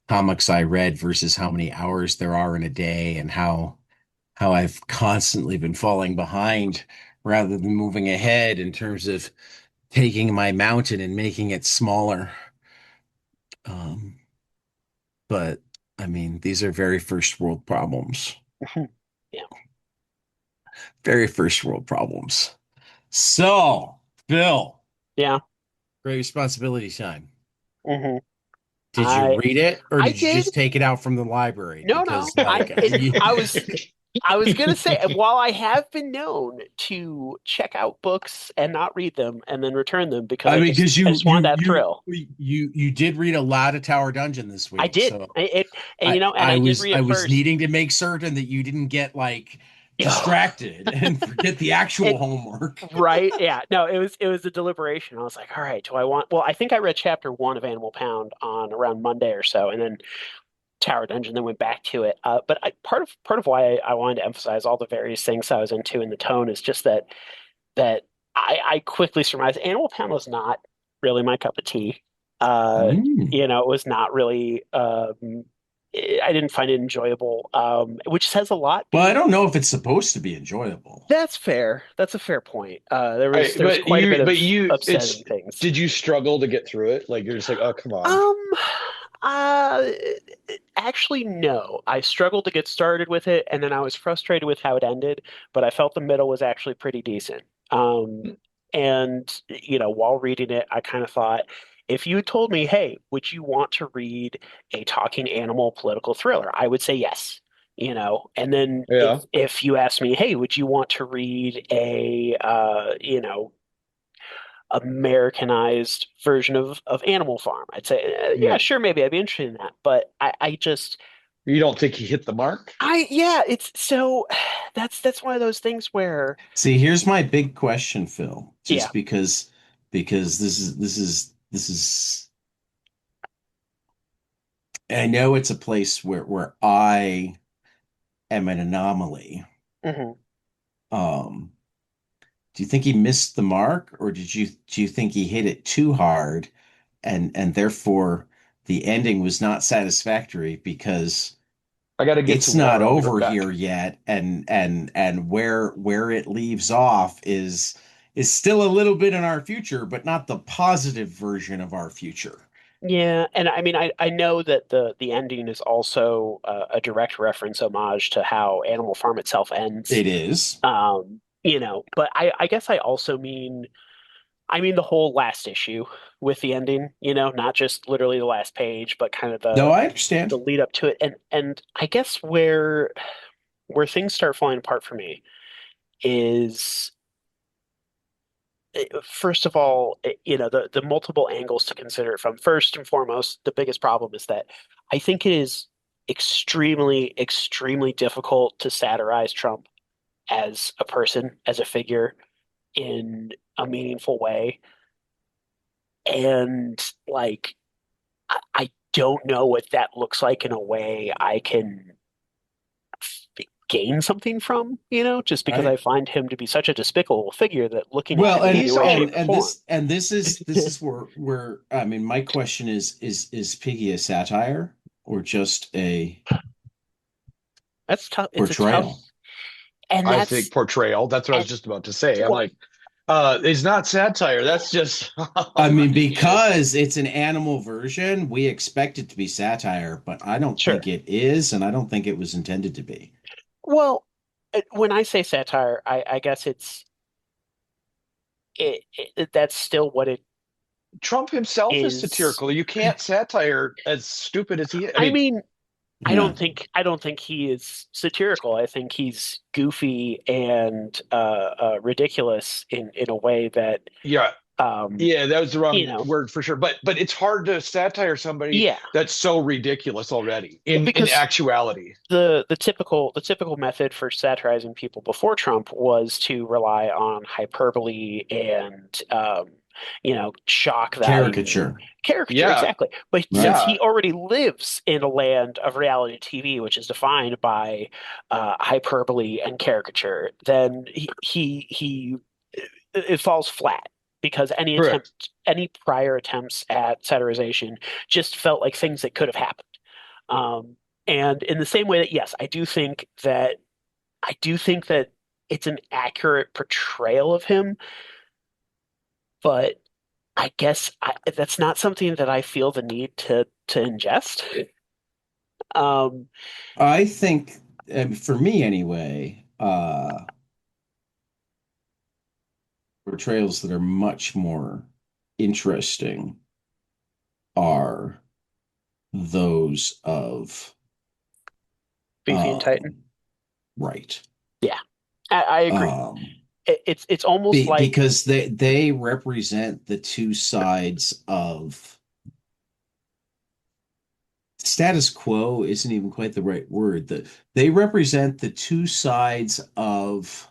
comics I read versus how many hours there are in a day, and how I've constantly been falling behind rather than moving ahead in terms of taking my mountain and making it smaller. Um, but I mean, these are very first world problems. Yeah. Very first world problems. So, Bill, Yeah. great responsibility time. hmm Did you I read it or I did you did. just take it out from the library? No, no. Because like I was gonna say, while I have been known to check out books and not read them and then return them because I mean, because I just wanted that thrill. you did read a lot of Tower Dungeon this I week, did. so And and I did read I it was first. needing to make certain that you didn't get like distracted and forget the actual It homework. Right, yeah. No, it was a deliberation. I was like, all right, do I want? Well, I think I read chapter one of Animal Pound on around Monday or so, and then Tower Dungeon, then went back to it. But part of why I wanted to emphasize all the various things I was into in the tone is just that I quickly surmised Animal Pound was not really my cup of tea. Mm. It was not really. I didn't find it enjoyable, which says a lot Well, I because don't know if it's supposed to be enjoyable. that's fair. That's a fair point. There was But quite a bit you, of but you, it's, upsetting things. did you struggle to get through it? Like, you're just like, oh, come on. Um, uh, Actually, no. I struggled to get started with it, and then I was frustrated with how it ended, but I felt the middle was actually pretty decent. And while reading it, I kind of thought, if you had told me, hey, would you want to read a talking animal political thriller? I would say yes. And then if Yeah. if you asked me, hey, would you want to read a Americanized version of Animal Farm? I'd say, yeah, Yeah. sure, maybe I'd be interested in that. But I just, You don't think he hit the mark? yeah, it's so that's one of those things where, See, here's my big question, Phil, yeah, just because this is I know it's a place where I am an anomaly. hmm Um, do you think he missed the mark, or do you think he hit it too hard, and therefore the ending was not satisfactory because I got to get it's some not water. I'll be right over back. here yet, and where it leaves off is still a little bit in our future, but not the positive version of our future. yeah, and I mean, I know that the ending is also a direct reference homage to how Animal Farm itself ends. It is. But I guess I mean the whole last issue with the ending, not just literally the last page, but kind of No, the I understand. lead up to it. And I guess where things start falling apart for me is first of all, the multiple angles to consider it from. First and foremost, the biggest problem is that I think it is extremely, extremely difficult to satirize Trump as a person, as a figure in a meaningful way. And like, I don't know what that looks like in a way I can gain something from, just because I I find him to be such a despicable figure that looking at well, him in any He's way, all shape, or form. this is where I mean, my question is Piggy a satire or just a That's tough. It's a tough, portrayal? and I think that's portrayal. That's what I was and just about to say. I'm what like, it's not satire. That's just I mean, he is. because it's an animal version, we expect it to be satire, but I don't sure. think it is, and I don't think it was intended to be. Well, when I say satire, I guess that's still what it Trump himself is is. satirical. You can't satire as stupid as he is. I I mean, mean, Yeah. I don't think he is satirical. I think he's goofy and ridiculous in a way that yeah, um, yeah, that was the you wrong know, word for sure. But it's hard to satire somebody yeah. that's so ridiculous already Well, in because actuality. the typical method for satirizing people before Trump was to rely on hyperbole and shock value, Caricature. caricature, Yeah, exactly. But since Right. he yeah, already lives in a land of reality TV, which is defined by hyperbole and caricature, then he it falls flat because correct. any prior attempts at satirization just felt like things that could have happened. And in the same way that, yes, I do think that it's an accurate portrayal of him, but I guess that's not something that I feel the need to ingest. Um, I think, for me anyway, portrayals that are much more interesting are those of, Beefy and Titan. um, right. Yeah, I agree. Um, It's almost like because they represent the two sides of status quo isn't even quite the right word. They represent the two sides of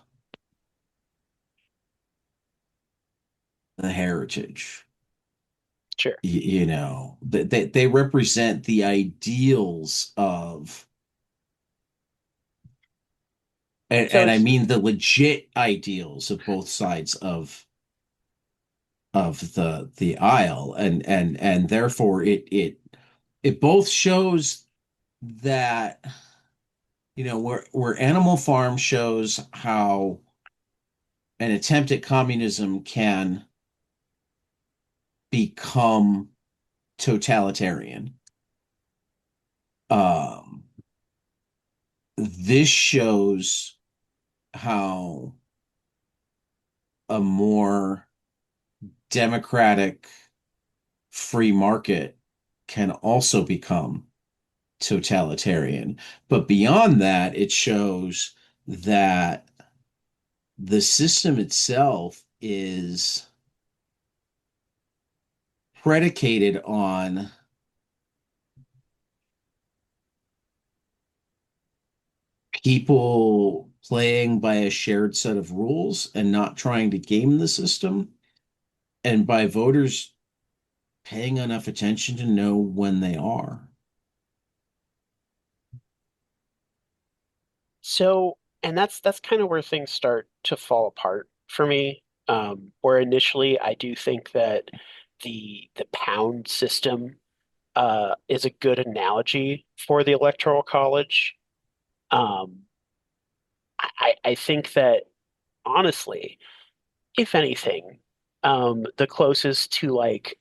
the heritage. sure. You know, they represent the ideals of, So and I mean the legit ideals of both sides of the aisle, and therefore it both shows that, where Animal Farm shows how an attempt at communism can become totalitarian. Um, this shows how a more democratic free market can also become totalitarian. But beyond that, it shows that the system itself is predicated on people playing by a shared set of rules and not trying to game the system, and by voters paying enough attention to know when they are. so and that's kind of where things start to fall apart for me. Where initially I do think that the pound system is a good analogy for the Electoral College. Um, I think that honestly, if anything, the closest to like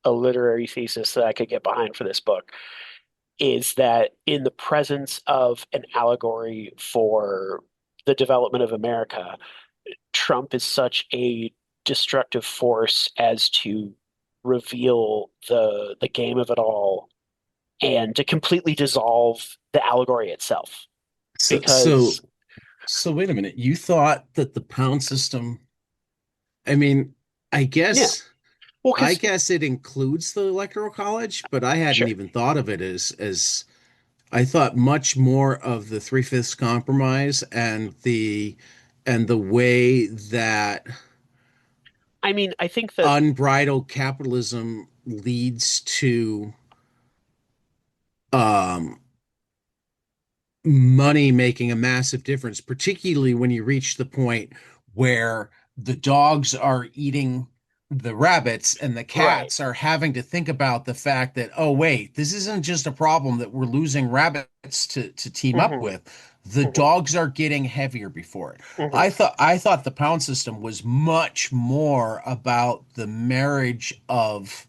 a literary thesis that I could get behind for this book is that in the presence of an allegory for the development of America, Trump is such a destructive force as to reveal the game of it all and to completely dissolve the allegory itself. So, so, because so wait a minute. You thought that the pound system, I mean, I yeah, guess, well, I because guess it includes the electoral college, but I hadn't sure, even thought of it as I thought much more of the three-fifths compromise and the way that I mean, I think that unbridled capitalism leads to um money making a massive difference, particularly when you reach the point where the dogs are eating the rabbits and the right. cats are having to think about the fact that, oh, wait, this isn't just a problem that we're losing rabbits to team up Hmm. with. The Hmm. dogs are getting heavier before it. Hmm. I thought the pound system was much more about the marriage of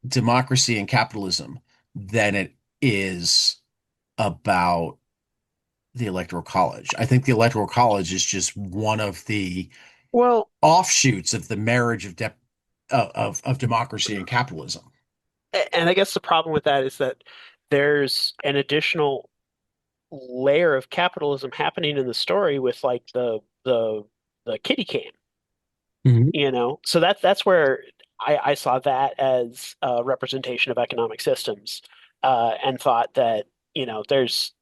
democracy and capitalism than it is about the Electoral College. I think the Electoral College is just one of the Well, offshoots of the marriage of democracy and capitalism. and I guess the problem with that is that there's an additional layer of capitalism happening in the story with like the kitty cam, Mhm. So that's where I saw that as a representation of economic systems, and thought that there's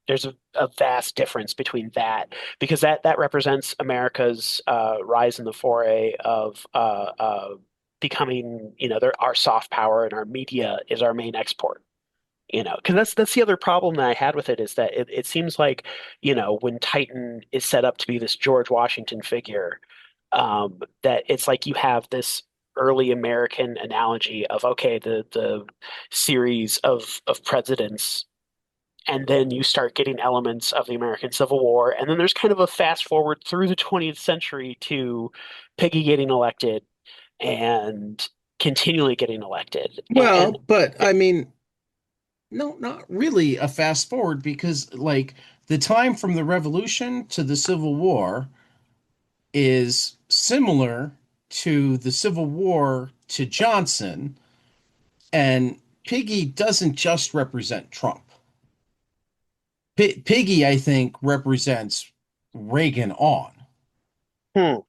a vast difference between that because that represents America's rise in the foray of becoming our soft power, and our media is our main export. Because that's the other problem that I had with it is that it seems like, when Titan is set up to be this George Washington figure, that it's like you have this early American analogy of, okay, the series of presidents, and then you start getting elements of the American Civil War, and then there's kind of a fast forward through the 20th century to Piggy getting elected and continually getting elected, Well, but I mean, no, not really a fast forward because, like, the time from the Revolution to the Civil War is similar to the Civil War to Johnson, and Piggy doesn't just represent Trump. Piggy, I think, represents Reagan on. hmm,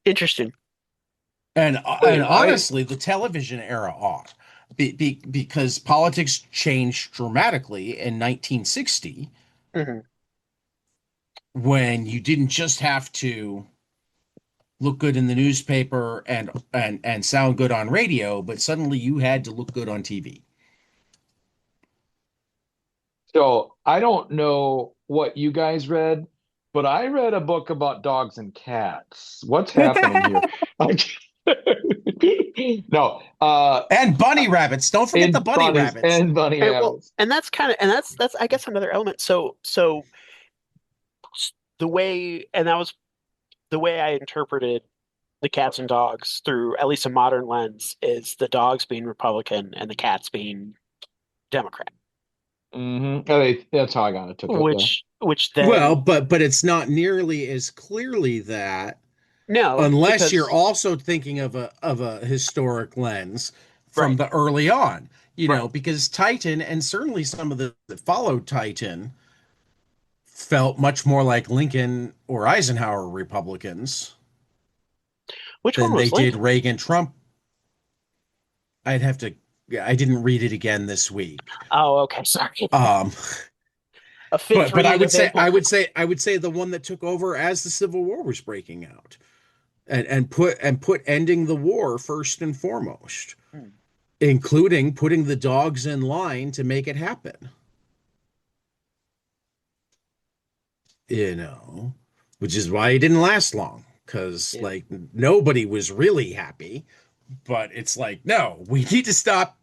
interesting. And honestly, the television era on, because politics changed dramatically in 1960 Mhm. when you didn't just have to look good in the newspaper and sound good on radio, but suddenly you had to look good on TV. So I don't know what you guys read, but I read a book about dogs and cats. What's happening here? I, no, And bunny rabbits. Don't forget the and bunny bunnies rabbits. and bunny Well, rabbits. and that's I guess another element. So the way, and that was the way I interpreted the cats and dogs through at least a modern lens, is the dogs being Republican and the cats being Democrat, That's how I kind of took it. Yeah. which Well, then but it's not nearly as clearly that no, unless you're because also thinking of a historic lens from right, the early on, right, because Titan and certainly some of the that followed Titan felt much more like Lincoln or Eisenhower Republicans which one than they was did Lincoln? Reagan Trump. I'd have to, yeah, I didn't read it again this week. Oh, okay, sorry. Um, A fifth but I read would say available. I would say the one that took over as the Civil War was breaking out and put ending the war first and foremost, Hmm. including putting the dogs in line to make it happen. You know, which is why it didn't last long because Yeah. like nobody was really happy. But it's like, no, we need to stop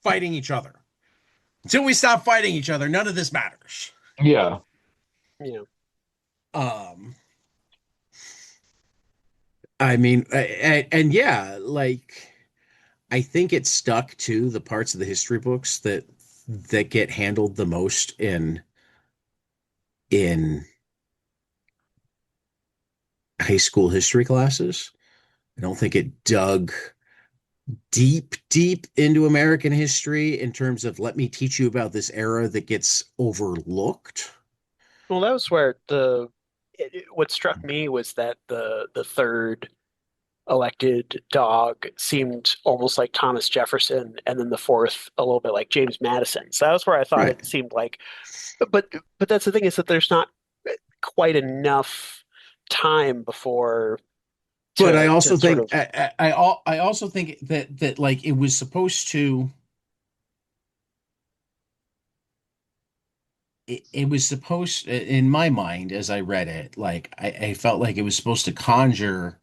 fighting each other. Until we stop fighting each other, none of this matters. Yeah. Yeah. Um, I mean, and yeah, like I think it stuck to the parts of the history books that get handled the most in high school history classes. I don't think it dug deep into American history in terms of let me teach you about this era that gets overlooked. Well, that was where what struck me was that the third elected dog seemed almost like Thomas Jefferson, and then the fourth a little bit like James Madison. So that was where I thought Right. it seemed like, but that's the thing is that there's not quite enough time before But I to also sort think of I also think that like it was supposed to it was supposed in my mind as I read it, like I felt like it was supposed to conjure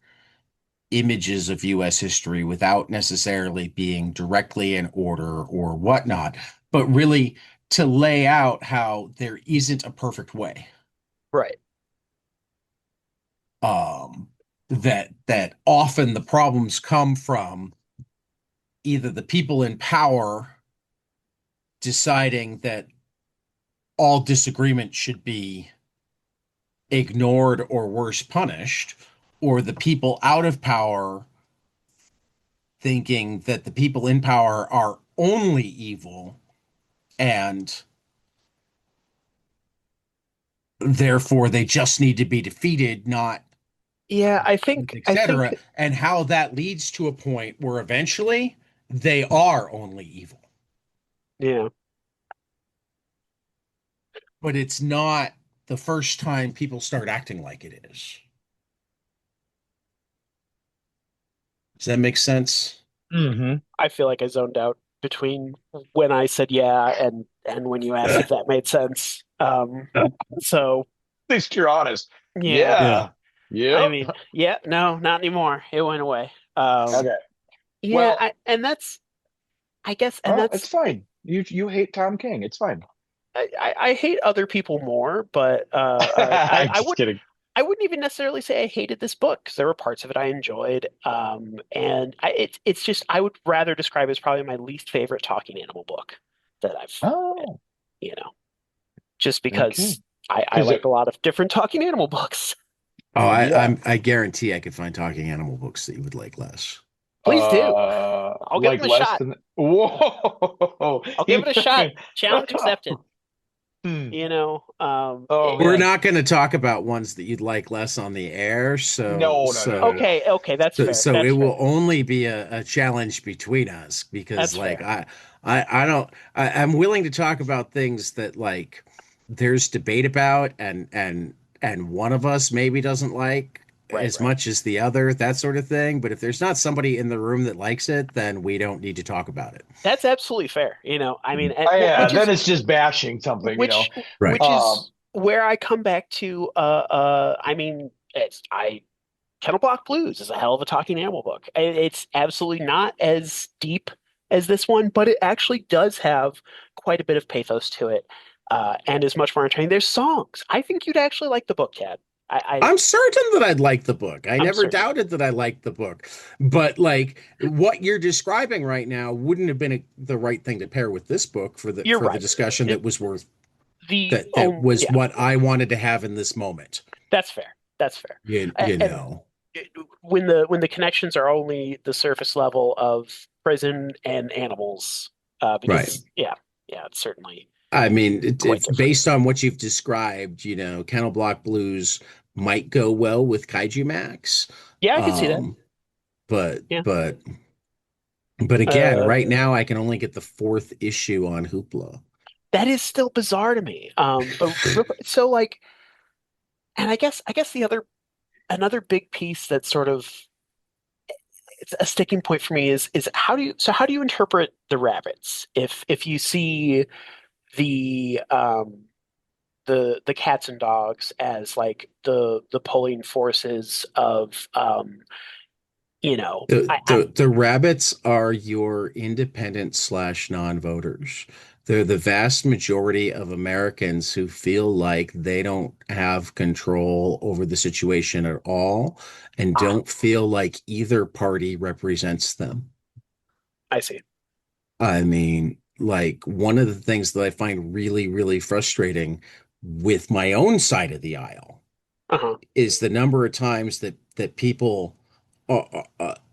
images of US history without necessarily being directly in order or whatnot, but really to lay out how there isn't a perfect way. right. Um, that often the problems come from either the people in power deciding that all disagreement should be ignored or worse punished, or the people out of power thinking that the people in power are only evil and therefore they just need to be defeated, not Yeah, I think etc. And how that leads to a point where eventually they are only evil. yeah. But it's not the first time people start acting like it is. Does that make sense? Hmm. I feel like I zoned out between when I said yeah and when you asked if that made sense. So At least you're honest. yeah. Yeah. Yeah. I Yep. mean, yeah, no, not anymore. It went away. Okay. Yeah, Well, and that's I guess, and that's it's fine. You hate Tom King. It's fine. I hate other people more, but I'm just kidding. I wouldn't even necessarily say I hated this book because there were parts of it I enjoyed. And it's just I would rather describe it as probably my least favorite talking animal book that I've read, Oh, you know, just okay. because I Because like a lot of different talking animal books. Oh, yeah, I guarantee I could find talking animal books that you would like less. Please do. I'll give them like a less shot. than whoa. I'll give You it a shot. Challenge accepted. Hmm. Oh We're man. not going to talk about ones that you'd like less on the air, No. Okay, okay, that's fair. so it That's fair. will only be a challenge between us because That's like fair. I don't I'm willing to talk about things that like there's debate about and one of us maybe doesn't like Right, as right. much as the other, that sort of thing. But if there's not somebody in the room that likes it, then we don't need to talk about it. That's absolutely fair. I mean, Yeah, then it's just bashing something. which Right. which Um, is where I come back to. I mean, it's I Kettle Block Blues is a hell of a talking animal book. It's absolutely not as deep as this one, but it actually does have quite a bit of pathos to it, and is much more entertaining. There's songs. I think you'd actually like the book, Cat. I'm certain that I'd like the book. I I'm never certain. doubted that I liked the book. But like what you're describing right now wouldn't have been the right thing to pair with this book You're for the right. discussion It, that was worth the that was yeah, what I wanted to have in this moment. that's fair. That's fair. You And know. when the connections are only the surface level of prison and animals, Right. because yeah, it's certainly I mean, quite it's different. based on what you've described, Kennel Block Blues might go well with Kaiju Max. Yeah, I can see that. Um, but Yeah. but but again, Uh, right now I can only get the fourth issue on Hoopla. that is still bizarre to me. But so like, and I guess the other another big piece that sort of it's a sticking point for me is how do you interpret the rabbits if you see the the cats and dogs as like the pulling forces of I'm The rabbits are your independent slash non-voters. They're the vast majority of Americans who feel like they don't have control over the situation at all and ah, don't feel like either party represents them. I see. I mean, like one of the things that I find really, really frustrating with my own side of the aisle is the number of times that people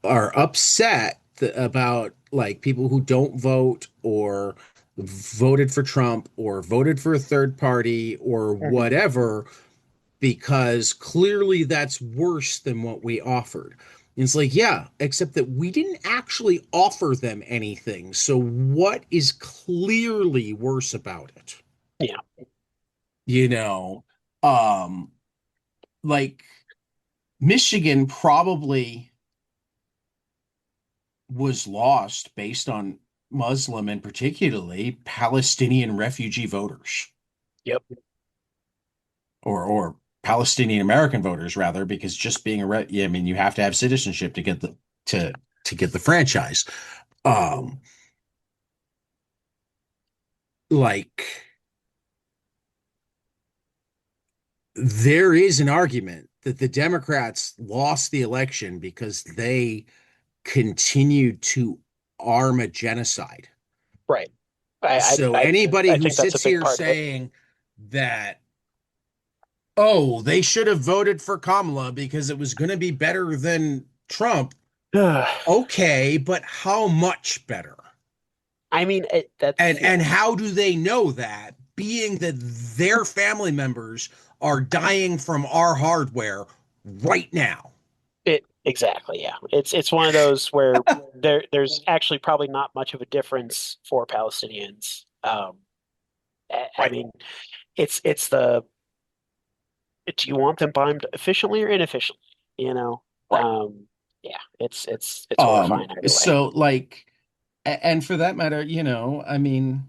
are upset about like people who don't vote or voted for Trump or voted for a third party or Hmm. whatever, because clearly that's worse than what we offered. And it's like, yeah, except that we didn't actually offer them anything. So what is clearly worse about it? Yeah. You know, um, like Michigan probably was lost based on Muslim and particularly Palestinian refugee voters Yep. or Palestinian American voters rather, because just being yeah, I mean, you have to have citizenship to get to to get the franchise. Um, like there is an argument that the Democrats lost the election because they continued to arm a genocide. Right. I So I I anybody I who think that's a sits big here part of it. saying that, oh, they should have voted for Kamala because it was going to be better than Trump, okay, but how much better? I mean, that's And how do they know that? Being that their family members are dying from our hardware right now. it exactly. Yeah, it's one of those where there's actually probably not much of a difference for Palestinians. I Right. mean, it's the do you want them bombed efficiently or inefficiently? You know, Right. yeah, it's horrifying either way. So like, and for that matter, I mean,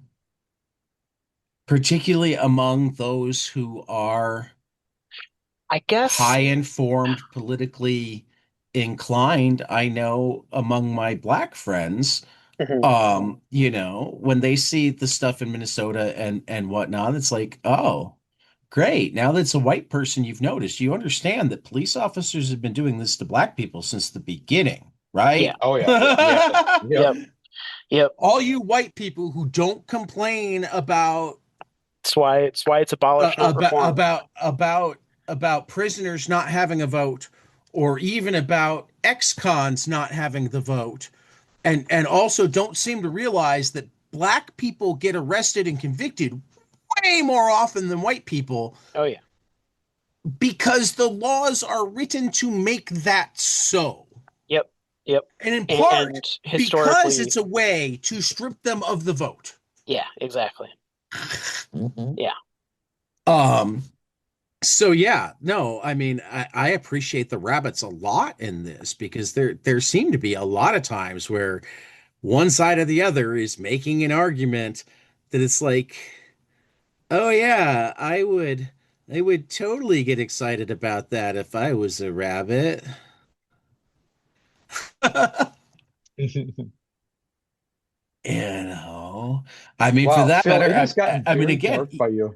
particularly among those who are I guess. high informed, politically inclined, I know among my black friends, Mhm. when they see the stuff in Minnesota and whatnot, it's like, oh, great. Now that it's a white person you've noticed, you understand that police officers have been doing this to black people since the beginning, Yeah. right? Oh yeah. Yeah. Yep. Yep. Yep. All you white people who don't complain about It's why it's abolish, not about reform. prisoners not having a vote, or even about ex-cons not having the vote, and also don't seem to realize that black people get arrested and convicted way more often than white people Oh yeah. because the laws are written to make that so. Yep. Yep. And in And part because historically, it's a way to strip them of the vote. yeah, exactly. Mhm. Yeah. Um, So yeah, no, I mean, I appreciate the rabbits a lot in this because there seem to be a lot of times where one side or the other is making an argument that it's like, oh yeah, I would totally get excited about that if I was a rabbit. You know, I mean, for Wow, that Phil, matter, it has gotten I mean, very again, dark by you.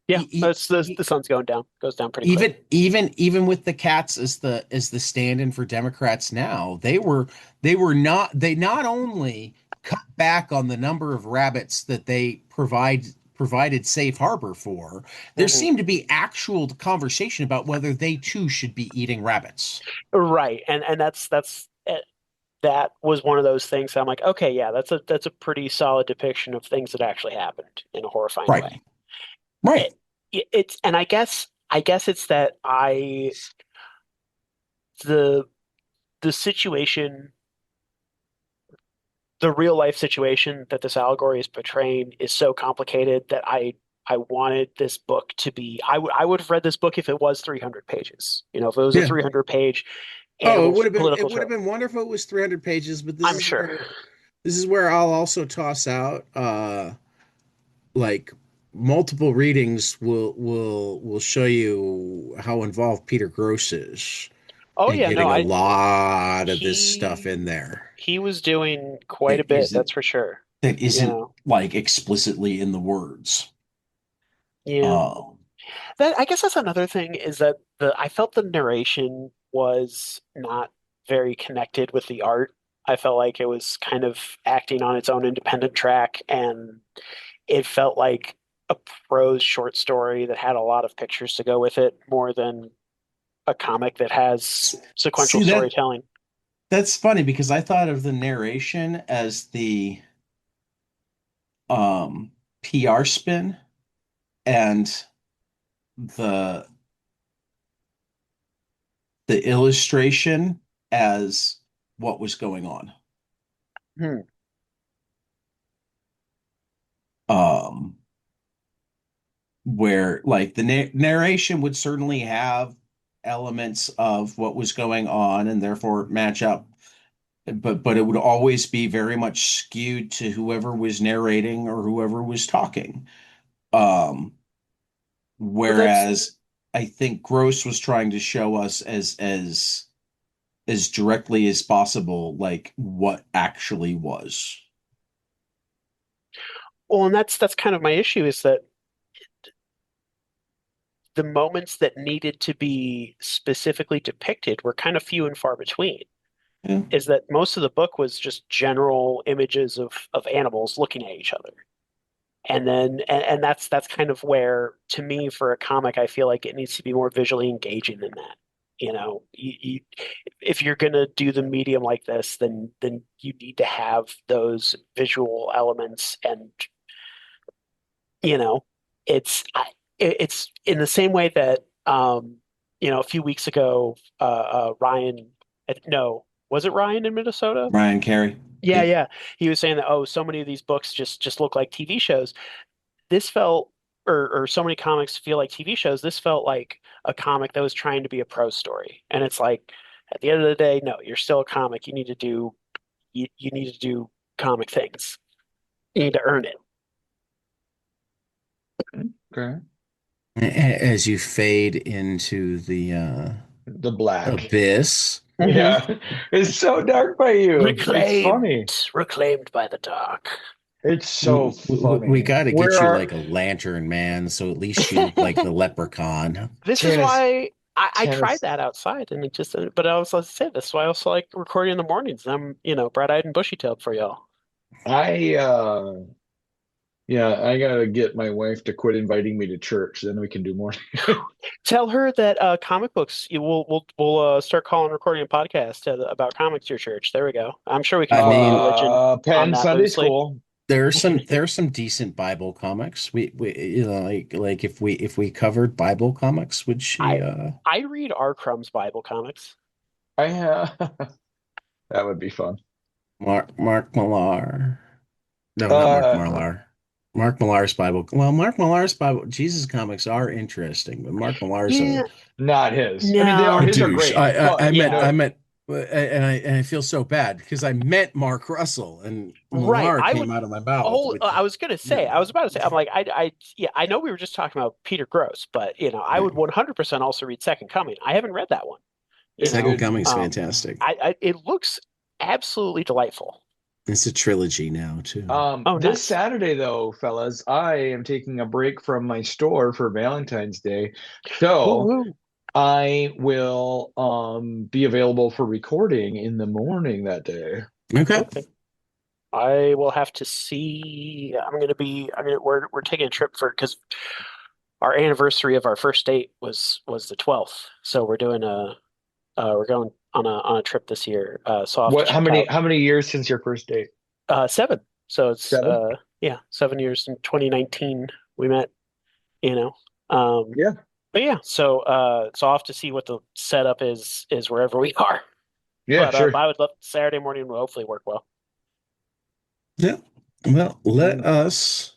Yeah. e- e- That's the e- the sun's going down. Goes down pretty quick. even with the cats as the stand-in for Democrats now, they not only cut back on the number of rabbits that they provided safe harbor for, there Hmm. seemed to be actual conversation about whether they too should be eating rabbits. Right. And that was one of those things that I'm like, okay, yeah, that's a pretty solid depiction of things that actually happened in a horrifying Right, way. right. It, it's and I guess it's that I the the situation, the real life situation that this allegory is portraying is so complicated that I wanted this book to be I would have read this book if it was 300 pages. If it was a Yeah. 300 page Oh, animal it political would have trope. been wonderful if it was 300 pages, but I'm sure. this is where I'll also toss out like multiple readings will show you how involved Peter Gross is Oh in yeah, no, getting a I lot of this stuff he in there he was doing quite a that bit, isn't that's for sure. that You isn't know. like explicitly in the words. Yeah. Uh, That I guess that's another thing is that the I felt the narration was not very connected with the art. I felt like it was kind of acting on its own independent track, and it felt like a prose short story that had a lot of pictures to go with it more than a comic that has sequential See that storytelling. That's funny because I thought of the narration as the PR spin and the the illustration as what was going on. Hmm. Um, where like the narration would certainly have elements of what was going on and therefore match up, but it would always be very much skewed to whoever was narrating or whoever was talking. Um, Well, that's whereas I think Gross was trying to show us as directly as possible like what actually was. well, and that's kind of my issue is that the moments that needed to be specifically depicted were kind of few and far between. Yeah. Is that most of the book was just general images of animals looking at each other. And that's kind of where, to me, for a comic, I feel like it needs to be more visually engaging than that. If you're gonna do the medium like this, then you need to have those visual elements, and you know, it's in the same way that a few weeks ago, Ryan, no, was it Ryan in Minnesota? Brian Carey. Yeah, Yep. yeah. He was saying that, oh, so many of these books just look like TV shows. This felt, or so many comics feel like TV shows. This felt like a comic that was trying to be a prose story. And it's like, at the end of the day, no, you're still a comic. You need to do comic things. You need to earn it. Okay. As you fade into the The black. abyss. Mhm. Yeah. It's so dark by you. It's funny. Reclaimed by the dark. It's so We funny. got to get Where you are like a lantern, man, so at least you look like the leprechaun. This is Tannis why I tried Tannis that outside, and it just, but I was, let's say, this is why I also like recording in the mornings. I'm, bright-eyed and bushy-tailed for y'all. I yeah, I gotta get my wife to quit inviting me to church, then we can do more. Tell her that comic books. We'll start calling recording a podcast about comics to your church. There we go. I'm sure we can I fold mean, religion on Penn that Sunday loosely. School. there's some decent Bible comics. We like if we covered Bible comics, would she I I read R. Crumb's Bible comics. I that would be fun. Mark Millar. No, not Mark Uh Millar. Mark Millar's Bible. Well, Mark Millar's Bible Jesus comics are interesting, but Mark Millar's Yeah, Not his. I mean, they are a no. his are douche. great, but Yeah, I meant, and I feel so bad because I meant Mark Russell and right. Millar came out of my mouth Oh, with the, I was gonna you say, know, I was about to say, I'm like, yeah, I know we were just talking about Peter Gross, but I yeah. would 100% also read Second Coming. I haven't read that one. You it's Second know, good. Coming's um, fantastic. it looks absolutely delightful. It's a trilogy now too. Oh, This nice. Saturday, though, fellas, I am taking a break from my store for Valentine's Day. Woo So woo. I will be available for recording in the morning that day. Okay. Okay. I will have to see. We're taking a trip because our anniversary of our first date was the 12th. So we're going on a trip this year. So I'll have to What check out how many years since your first date? 7. So it's 7? yeah, 7 years in 2019 we met, you know. Um Yeah. but yeah, so I'll have to see what the setup is wherever we are. Yeah, But sure. I would love Saturday morning will hopefully work well. Yeah. Well, Mm.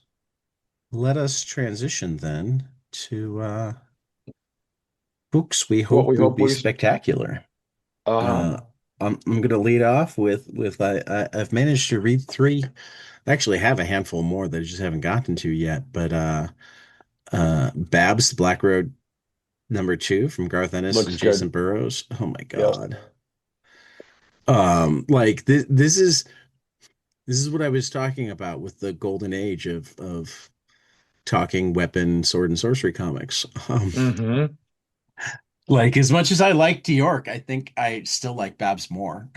let us transition then to books we What hope we will hope be we spectacular. uh-huh. Uh, I'm going to lead off with I've managed to read three. I actually have a handful more that I just haven't gotten to yet, but Babs, the Black Road #2 from Garth Ennis Looks and Jason good. Burrows. Oh my Yep. God. Like this is what I was talking about with the golden age of talking weapon, sword, and sorcery comics. Mm-hmm. Like as much as I like York, I think I still like Babs more.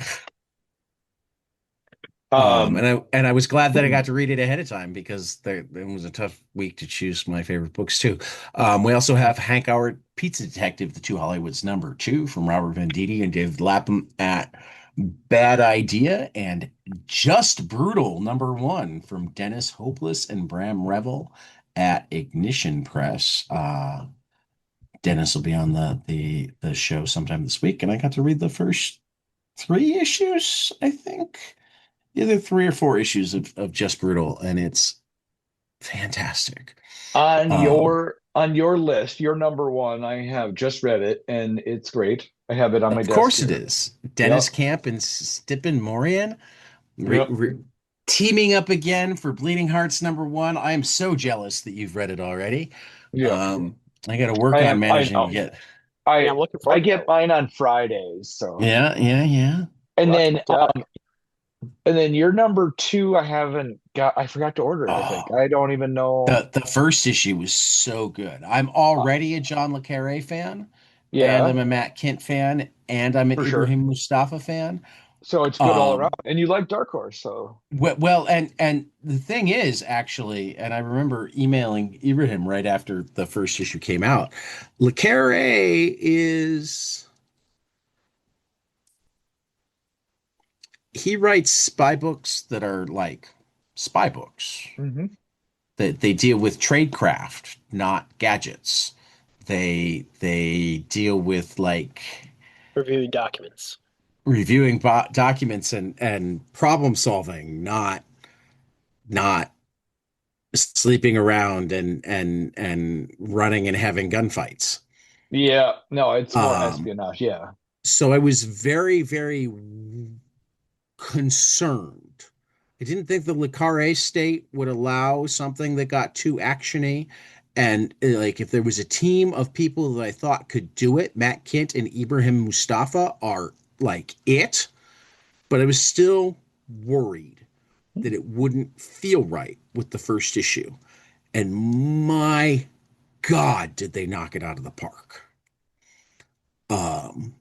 Um And I was glad that I got to read it ahead of time because it was a tough week to choose my favorite books too. We also have Hank Howard, Pizza Detective, The Two Hollywoods #2 from Robert Venditti and David Lapham at Bad Idea and Just Brutal, #1 from Dennis Hopeless and Bram Revel at Ignition Press. Dennis will be on the show sometime this week, and I got to read the first 3 issues, I think. Either 3 or 4 issues of Just Brutal, and it's fantastic. On your list, your number one, I have just read it and it's great. I have it on my Of desk course it here. is. Dennis Yep. Camp and Stippen Morian Yep. teaming up again for Bleeding Hearts #1. I am so jealous that you've read it already. Yep. I got to work I on am. I managing to know. get. Yeah, I I'm looking I forward to that get one. mine on Fridays, so. Yeah, yeah, yeah. And Lucky then duck. and then your number two, I haven't got. I forgot to order it. I think Oh, I don't even know. the first issue was so good. I'm Uh, already a John le Carre fan, and yeah, I'm a Matt Kint fan, and I'm an for sure. Ibrahim Mustafa fan. So it's good all around. Um, And you like Dark Horse, so well, and the thing is, actually, and I remember emailing Ibrahim right after the first issue came out. Le Carre is he writes spy books that are like spy books. hmm. That they deal with tradecraft, not gadgets. They deal with like Reviewing documents. reviewing documents and problem solving, not sleeping around and running and having gunfights. Yeah, no, it's more Um, espionage. Yeah. so I was very, very concerned. I didn't think the Le Carre state would allow something that got too actiony. And like, if there was a team of people that I thought could do it, Matt Kint and Ibrahim Mustafa are like it. But I was still worried that it wouldn't feel right with the first issue. And my God, did they knock it out of the park. Um,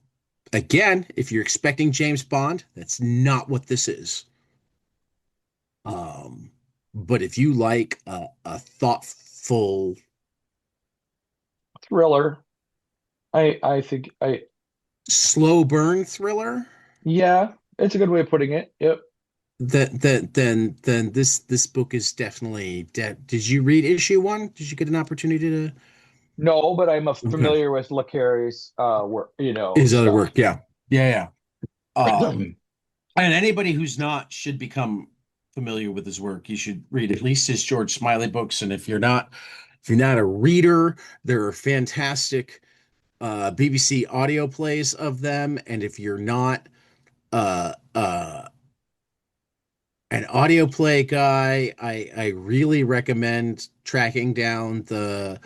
Again, if you're expecting James Bond, that's not what this is. Um, but if you like a thoughtful, Thriller. I think I slow burn thriller, yeah, it's a good way of putting it. Yep. then this book is definitely dead. Did you read issue 1? Did you get an opportunity to? No, but I'm Okay, familiar with Le Carre's work, his other stuff. work, yeah, yeah, yeah. And anybody who's not should become familiar with his work. You should read at least his George Smiley books. And if you're not a reader, there are fantastic BBC audio plays of them. And if you're not uh, uh, an audio play guy, I really recommend tracking down the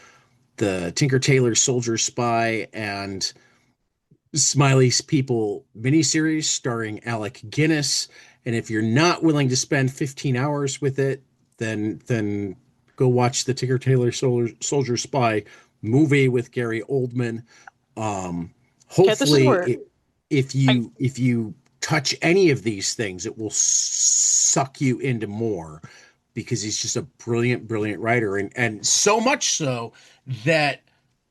Tinker Tailor Soldier Spy and Smiley's People miniseries starring Alec Guinness. And if you're not willing to spend 15 hours with it, then go watch the Tinker Tailor Soldier Spy movie with Gary Oldman. Um, Yeah, this is Hopefully, where I if you touch any of these things, it will suck you into more because he's just a brilliant, brilliant writer, and so much so that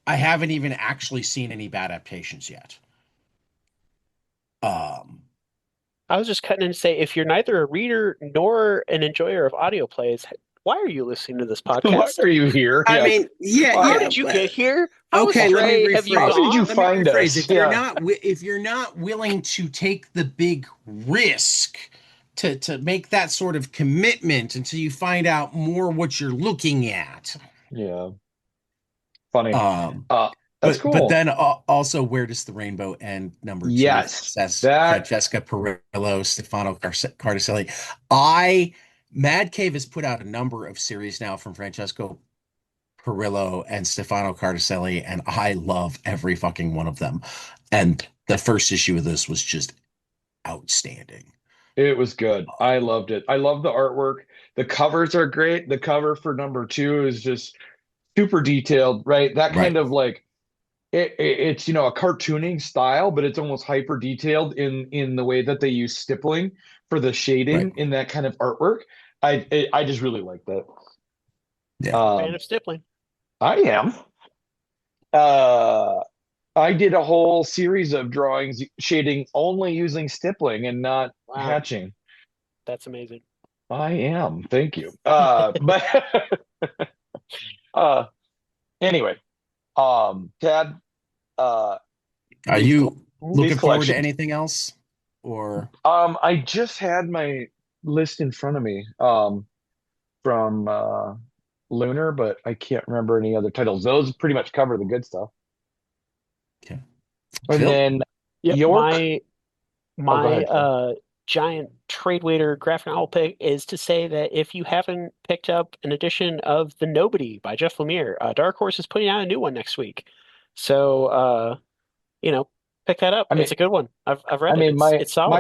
I haven't even actually seen any bad adaptations yet. Um, I was just cutting in to say if you're neither a reader nor an enjoyer of audio plays, why are you listening to this Why podcast? are you here? I Yeah. mean, yeah, How Why? yeah. did you get here? How Okay, let me astray have you How rephrase. did you gone? Let me find rephrase. us? Yeah. If you're not willing to take the big risk to make that sort of commitment until you find out more what you're looking at. Yeah. Funny. Um, Uh, that's but cool. then also, where does the rainbow end? #2, Yes. says That Francesca Perillo, Stefano Cardicelli. Mad Cave has put out a number of series now from Francesco Perillo and Stefano Cardicelli, and I love every fucking one of them. And the first issue of this was just outstanding. it was good. I loved it. I love the artwork. The covers are great. The cover for number two is just super detailed, right? That kind Right, of like it's a cartooning style, but it's almost hyper detailed in the way that they use stippling for the right. shading in that kind of artwork. I just really like that. Yeah. Fan Um, of stippling. I am. Uh, I did a whole series of drawings shading only using stippling and not Wow, hatching. that's amazing. I am. Thank you. But uh anyway, Tad, uh Are these you these looking forward to collections. anything else? Or I just had my list in front of me from Lunar, but I can't remember any other titles. Those pretty much cover the good stuff. okay. And Phil? then Yep, York. my Oh, go my ahead, Phil. giant trade waiter graphic novel pick is to say that if you haven't picked up an edition of The Nobody by Jeff Lemire, Dark Horse is putting out a new one next week. So you know, pick that up. I mean, It's a good one. I've I read it. mean, It's solid.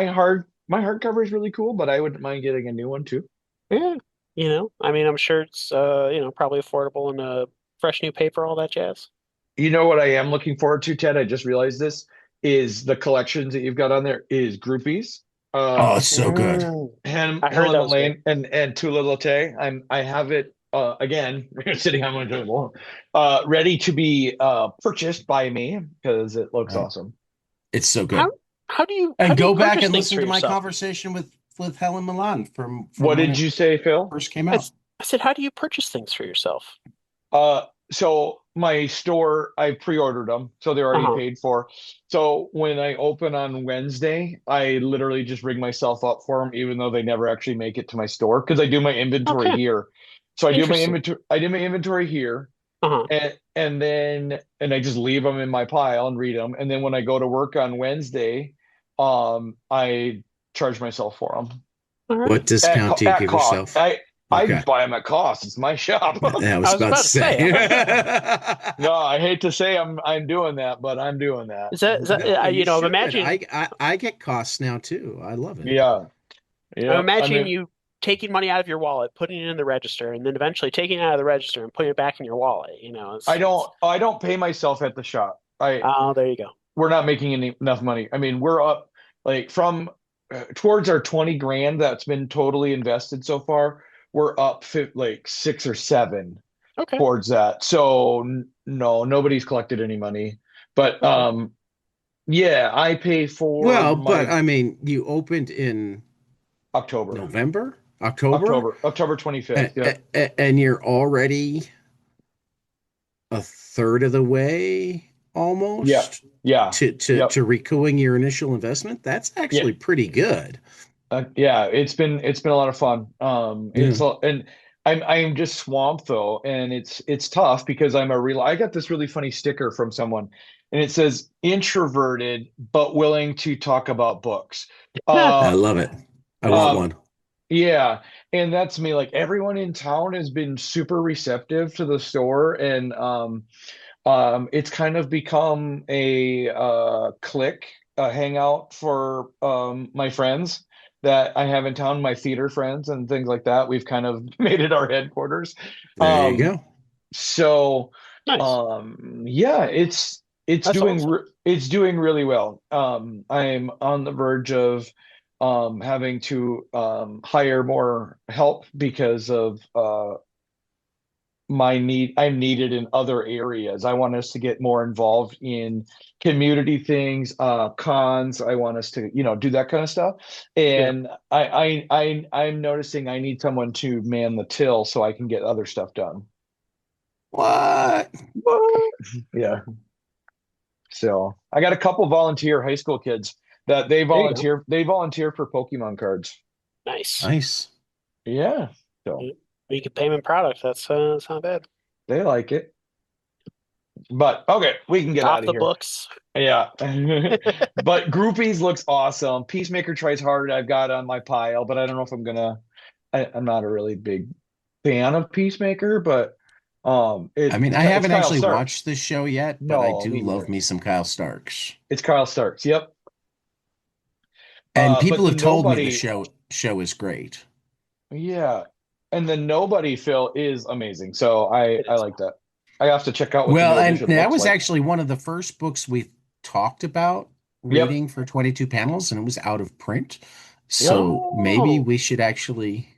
my hardcover is really cool, but I wouldn't mind getting a new one too. Yeah, I mean, I'm sure it's probably affordable in a fresh new paper, all that jazz. You know what I am looking forward to, Ted? I just realized this is the collections that you've got on there is groupies. Oh, it's so good. Mm, I heard Helen that was good. Mullane and Tula Lotay. I have it again sitting on my table, ready to be purchased by me because it looks Right. awesome. It's so How good. how do you how And do you go back purchase and things listen for to my yourself? conversation with Helen Milan What from when did it you say, Phil? first came I, out. s- I said, how do you purchase things for yourself? So my store, I pre-ordered them, so they're already Uh-huh. paid for. So when I open on Wednesday, I literally just ring myself up for them, even though they never actually make it to my store because I do my inventory Okay. here. So Interesting. I do my inventory here, Uh-huh. and I just leave them in my pile and read them. And then when I go to work on Wednesday, I charge myself for them What discount do you at give cost. yourself? I Okay. buy them at cost. It's my shop. I I was was about to about to say, say. No, I hate to say I'm doing that, but I'm doing that. is that No, you I'm should. imagining I get costs now too. I love it. Yeah. I'm Yep. I imagining mean, you taking money out of your wallet, putting it in the register, and then eventually taking it out of the register and putting it back in your wallet. It's I don't pay myself at the shop. I oh, there you go. We're not making enough money. I mean, we're up like from towards our 20 grand that's been totally invested so far. We're up like six or seven Okay. towards that. So no, nobody's collected any money. But Okay. yeah, I pay for Well, but my I mean, you opened in October. November, October, October 25th. Yep. and you're already a third of the way Yeah. almost Yeah. to Yep. recouping your initial investment. That's Yeah. actually pretty good. Yeah, it's been a lot of fun. Yeah. And I'm just swamped though, and it's tough because I got this really funny sticker from someone, and it says introverted but willing to talk about books. I Uh, love it. I want um, one. yeah, and that's me. Like everyone in town has been super receptive to the store, and it's kind of become a clique, a hangout for my friends that I have in town, my theater friends and things like that. We've kind of made it our headquarters. There you Um, go. so Nice. yeah, That's awesome. it's doing really well. I'm on the verge of having to hire more help because of I'm needed in other areas. I want us to get more involved in community things, cons. I want us to, do that kind of stuff. Yeah. And I'm noticing I need someone to man the till so I can get other stuff done. What? Yeah. So I got a couple volunteer high school kids that There you go. they volunteer for Pokemon cards. Nice. Nice. Yeah. So You can payment product. That's not bad. they like it. But okay, we can get Off out of the here. books. Yeah. But Groupies looks awesome. Peacemaker tries hard. I've got on my pile, but I don't know if I'm not a really big fan of Peacemaker, but I mean, I it's haven't Kyle actually Starks. watched this show yet, but I No, do me love neither. me some Kyle Starks. It's Kyle Starks. Yep. And But people the have told me the Nobody, show is great. yeah. And the Nobody Phil is amazing. So It I is. like that. I have to check out what the Well, new and edition that looks was like. actually one of the first books we talked about Yep. reading for 22 panels, and it was out of print. Yep. So maybe Oh, we should actually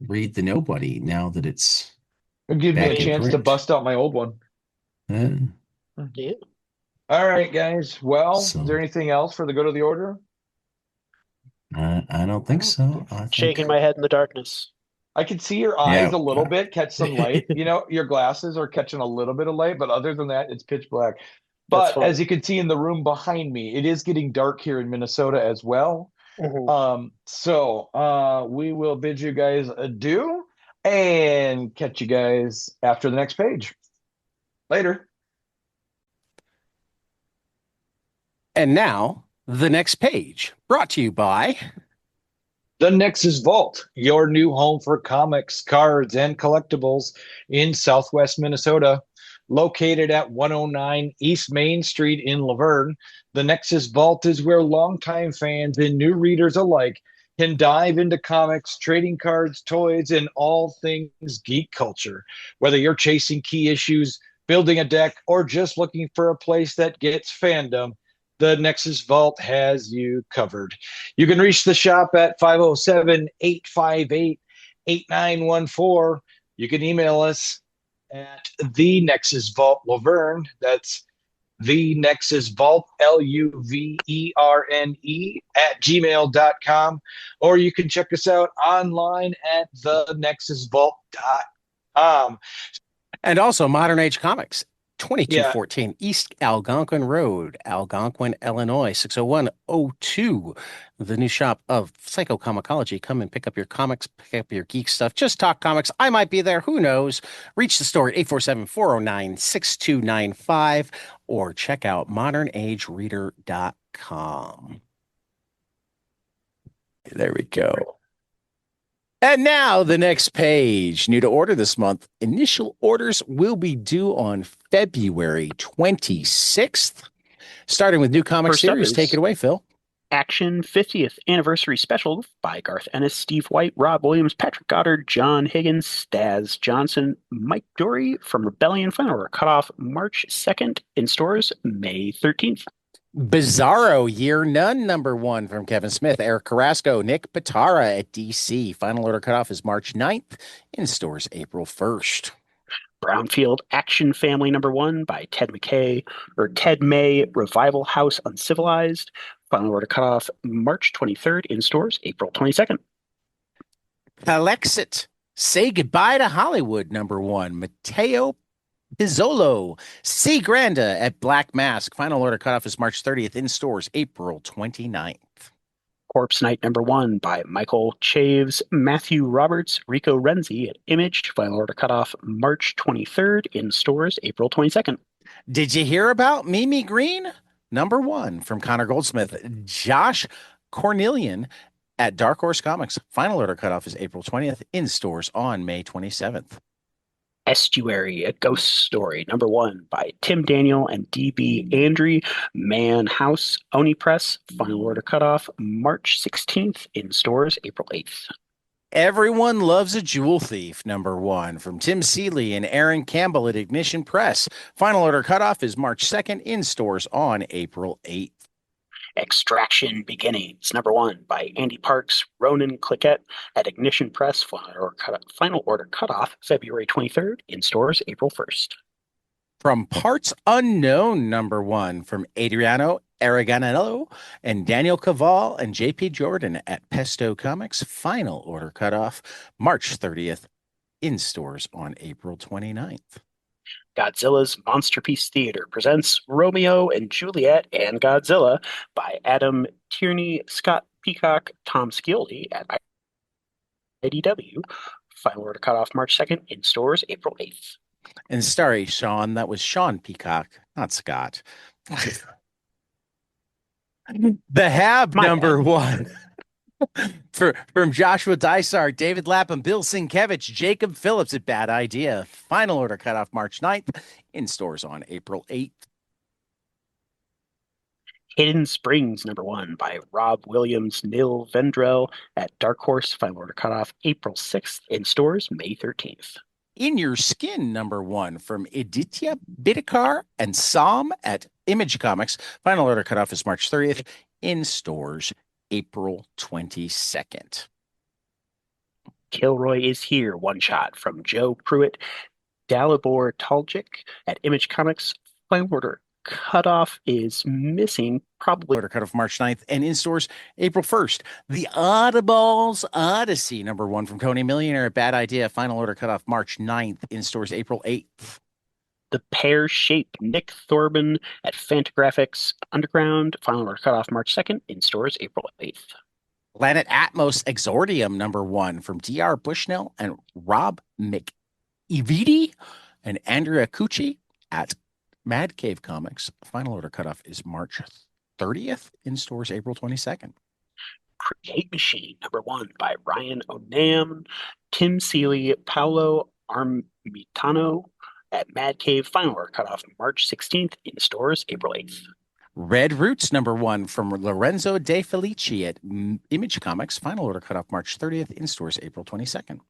read The Nobody now that it's It'll give me I a back in mean, chance to print. bust out my old one. Uh, yeah. All right, guys. Well, is there So anything else for the good of the order? I don't think so. I Shaking think, my head in the darkness. I can see your eyes yeah. a little bit catch some light. Your glasses are catching a little bit of light, but other than that, it's pitch black. That's But fine. as you can see in the room behind me, it is getting dark here in Minnesota as well. Mhm. We will bid you guys adieu and catch you guys after the next page. Later. And now, the next page, brought to you by. The Nexus Vault, your new home for comics, cards, and collectibles in Southwest Minnesota. Located at 109 East Main Street in Laverne, the Nexus Vault is where longtime fans and new readers alike can dive into comics, trading cards, toys, and all things geek culture. Whether you're chasing key issues, building a deck, or just looking for a place that gets fandom, the Nexus Vault has you covered. You can reach the shop at 507-858-8914. You can email us at the Nexus Vault Laverne. That's the Nexus Vault, LUVERNE at gmail.com. Or you can check us out online at thenexusvault.com. And also Modern Age Comics, Yeah, 2214 East Algonquin Road, Algonquin, Illinois, 60102. The new shop of Psycho Comicology. Come and pick up your comics, pick up your geek stuff. Just talk comics. I might be there. Who knows? Reach the store at 847-409-6295 or check out modernagereader.com. There we go. And now the next page. New to order this month. Initial orders will be due on February 26th. Starting with new comic First up series. Take is it away, Phil. Action 50th Anniversary Special by Garth Ennis, Steve White, Rob Williams, Patrick Goddard, John Higgins, Staz Johnson, Mike Dory from Rebellion. Final Order Cutoff March 2nd, in stores May 13th. Bizarro Year None #1 from Kevin Smith, Eric Carrasco, Nick Pitara at DC. Final order cutoff is March 9th, in stores April 1st. Brownfield Action Family #1 by Ted May, Revival House Uncivilized. Final order cutoff March 23rd, in stores April 22nd. Alexit, Say Goodbye to Hollywood #1, Mateo Pizzolo, C. Granda at Black Mask. Final order cutoff is March 30th, in stores April 29th. Corpse Night #1 by Michael Chaves, Matthew Roberts, Rico Renzi at Image. Final order cutoff March 23rd, in stores April 22nd. Did you hear about Mimi Green? #1 from Connor Goldsmith, Josh Cornelian at Dark Horse Comics. Final order cutoff is April 20th, in stores on May 27th. Estuary, A Ghost Story #1 by Tim Daniel and D.B. Andre, Man House, Oni Press. Final order cutoff March 16th, in stores April 8th. Everyone Loves a Jewel Thief #1 from Tim Seeley and Aaron Campbell at Ignition Press. Final order cutoff is March 2nd, in stores on April 8th. Extraction Beginnings #1 by Andy Parks, Ronan Cliquette at Ignition Press. Final order cutoff February 23rd, in stores April 1st. From Parts Unknown #1 from Adriano Aragonello and Daniel Caval and JP Jordan at Pesto Comics. Final order cutoff March 30th, in stores on April 29th. Godzilla's Monsterpiece Theater presents Romeo and Juliet and Godzilla by Adam Tierney, Scott Peacock, Tom Scioli at IDW. Final order cutoff March 2nd, in stores April 8th. And sorry, Sean, that was Sean Peacock, not Scott. The Hab My #1 from Joshua Dysart, David Lapham, Bill Sienkiewicz, Jacob Phillips at Bad Idea. Final order cutoff March 9th, in stores on April 8th. Hidden Springs #1 by Rob Williams, Nil Vendrell at Dark Horse. Final order cutoff April 6th, in stores May 13th. In Your Skin #1 from Aditya Bidikar and Sam at Image Comics. Final order cutoff is March 30th, in stores April 22nd. Kilroy is Here one shot from Joe Pruitt, Dalibor Taljic at Image Comics. Final order Cutoff is missing, probably. Order cutoff March 9th and in stores April 1st. The Oddballs Odyssey, #1 from Coney Millionaire. Bad Idea. Final order cutoff March 9th, in stores April 8th. The Pear Shape, Nick Thorburn at Fantagraphics Underground. Final order cutoff March 2nd, in stores April 8th. Planet Atmos Exordium #1 from DR Bushnell and Rob McEvedy and Andrea Cucci at Mad Cave Comics. Final order cutoff is March 30th, in stores April 22nd. Create Machine #1 by Ryan O'Nam, Tim Seeley, Paolo Armitano at Mad Cave. Final order cutoff March 16th, in stores April 8th. Red Roots #1 from Lorenzo De Felici at Image Comics. Final order cutoff March 30th, in stores April 22nd.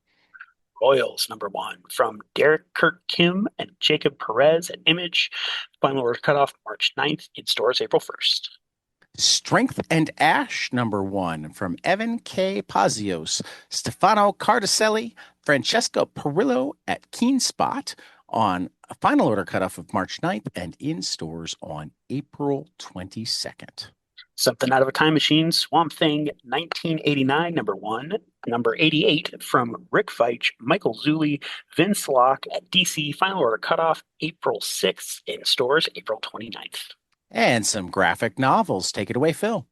Royals #1 from Derek Kirk Kim and Jacob Perez at Image. Final order cutoff March 9th, in stores April 1st. Strength and Ash #1 from Evan K. Pazios, Stefano Cardacelli, Francesco Perillo at Keen Spot on a final order cutoff of March 9th and in stores on April 22nd. Something Out of a Time Machine, Swamp Thing 1989 #1, number 88 from Rick Veitch, Michael Zulli, Vince Locke at DC. Final order cutoff April 6th, in stores April 29th. And some graphic novels. Take it away, Phil.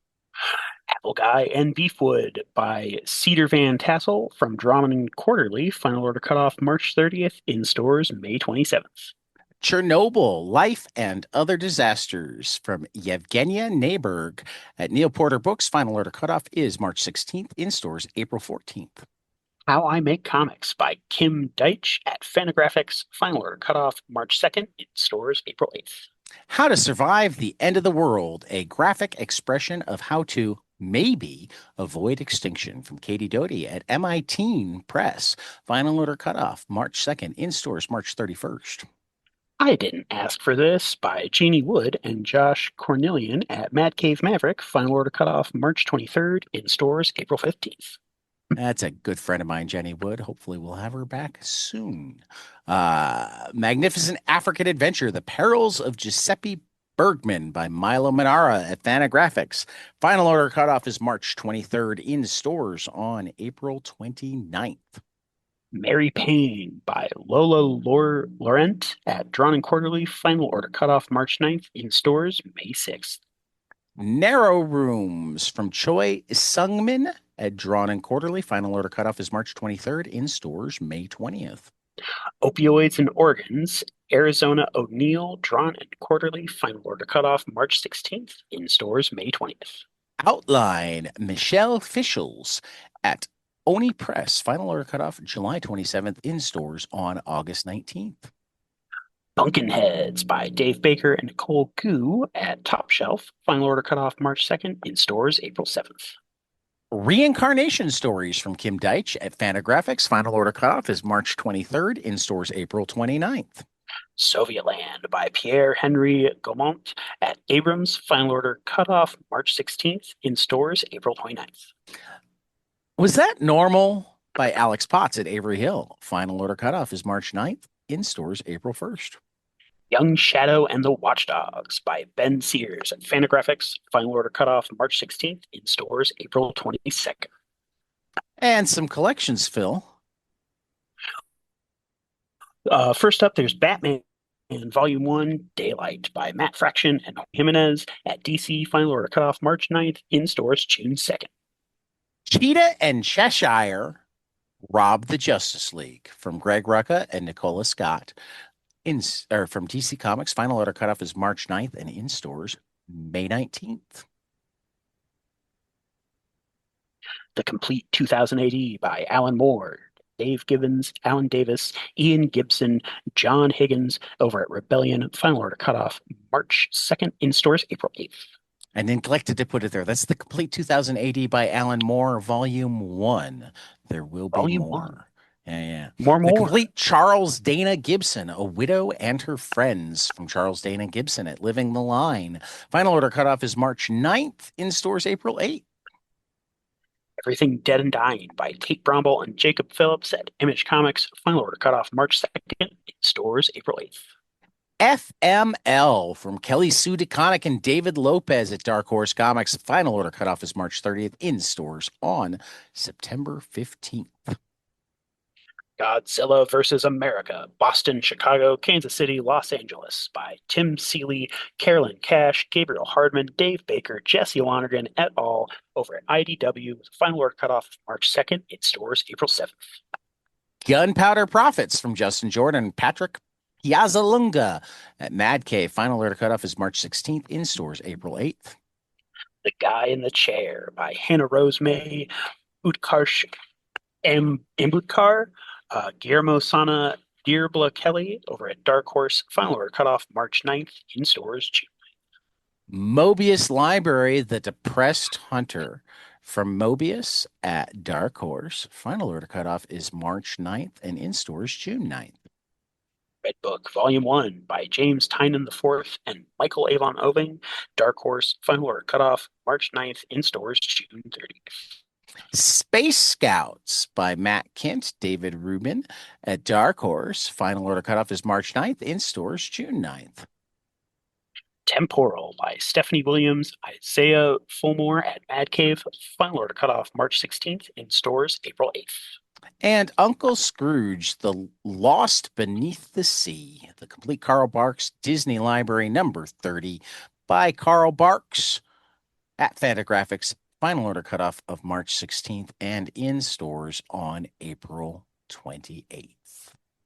Apple Guy and Beefwood by Cedar Van Tassel from Drummond Quarterly. Final order cutoff March 30th, in stores May 27th. Chernobyl, Life and Other Disasters from Yevgenia Neighborg at Neil Porter Books. Final order cutoff is March 16th, in stores April 14th. How I Make Comics by Kim Deitch at Fantagraphics. Final order cutoff March 2nd, in stores April 8th. How to Survive the End of the World, a graphic expression of how to maybe avoid extinction from Katie Doty at MIT Press. Final order cutoff March 2nd, in stores March 31st. I Didn't Ask for This by Jeannie Wood and Josh Cornelian at Mad Cave Maverick. Final order cutoff March 23rd, in stores April 15th. That's a good friend of mine, Jenny Wood. Hopefully we'll have her back soon. Magnificent African Adventure, The Perils of Giuseppe Bergman by Milo Manara at Fantagraphics. Final order cutoff is March 23rd, in stores on April 29th. Mary Payne by Lola Laurent at Drawn and Quarterly. Final order cutoff March 9th, in stores May 6th. Narrow Rooms from Choi Sungmin at Drawn and Quarterly. Final order cutoff is March 23rd, in stores May 20th. Opioids and Organs, Arizona O'Neill, Drawn and Quarterly. Final order cutoff March 16th, in stores May 20th. Outline, Michelle Fischels at Oni Press. Final order cutoff July 27th, in stores on August 19th. Bunkenheads by Dave Baker and Nicole Gu at Top Shelf. Final order cutoff March 2nd, in stores April 7th. Reincarnation Stories from Kim Deitch at Fantagraphics. Final order cutoff is March 23rd, in stores April 29th. Sovietland by Pierre Henry Gaumont at Abrams. Final order cutoff March 16th, in stores April 29th. Was That Normal by Alex Potts at Avery Hill. Final order cutoff is March 9th, in stores April 1st. Young Shadow and the Watchdogs by Ben Sears at Fantagraphics. Final order cutoff March 16th, in stores April 22nd. And some collections, Phil. First up, there's Batman Volume 1, Daylight by Matt Fraction and Jimenez at DC. Final order cutoff March 9th, in stores June 2nd. Cheetah and Cheshire, Rob the Justice League from Greg Rucka and Nicola Scott. From DC Comics. Final order cutoff is March 9th and in stores May 19th. The Complete 2000 AD by Alan Moore, Dave Gibbons, Alan Davis, Ian Gibson, John Higgins over at Rebellion. Final order cutoff March 2nd, in stores April 8th. I neglected to put it there. That's The Complete 2000 AD by Alan Moore, Volume 1. There will be Volume more. 1. Yeah. More. The Complete Charles Dana Gibson, A Widow and Her Friends from Charles Dana Gibson at Living the Line. Final order cutoff is March 9th, in stores April 8th. Everything Dead and Dying by Kate Bromble and Jacob Phillips at Image Comics. Final order cutoff March 2nd, in stores April 8th. FML from Kelly Sue DeConnick and David Lopez at Dark Horse Comics. Final order cutoff is March 30th, in stores on September 15th. Godzilla vs. America, Boston, Chicago, Kansas City, Los Angeles by Tim Seeley, Carolyn Cash, Gabriel Hardman, Dave Baker, Jesse Lonergan et al. Over at IDW. Final order cutoff March 2nd, in stores April 7th. Gunpowder Profits from Justin Jordan, Patrick Piazzalunga at Mad Cave. Final order cutoff is March 16th, in stores April 8th. The Guy in the Chair by Hannah Rose May, Utkarsh Ambudkar, Guillermo Sana, Dirbla Kelly over at Dark Horse. Final order cutoff March 9th, in stores June. Mobius Library, The Depressed Hunter from Mobius at Dark Horse. Final order cutoff is March 9th and in stores June 9th. Red Book Volume 1 by James Tynan IV and Michael Avon Oving. Dark Horse. Final order cutoff March 9th, in stores June 30th. Space Scouts by Matt Kent, David Rubin at Dark Horse. Final order cutoff is March 9th, in stores June 9th. Temporal by Stephanie Williams, Isaiah Fulmore at Mad Cave. Final order cutoff March 16th, in stores April 8th. And Uncle Scrooge, The Lost Beneath the Sea, the complete Carl Barks Disney Library number 30 by Carl Barks at Fantagraphics. Final order cutoff of March 16th and in stores on April 28th.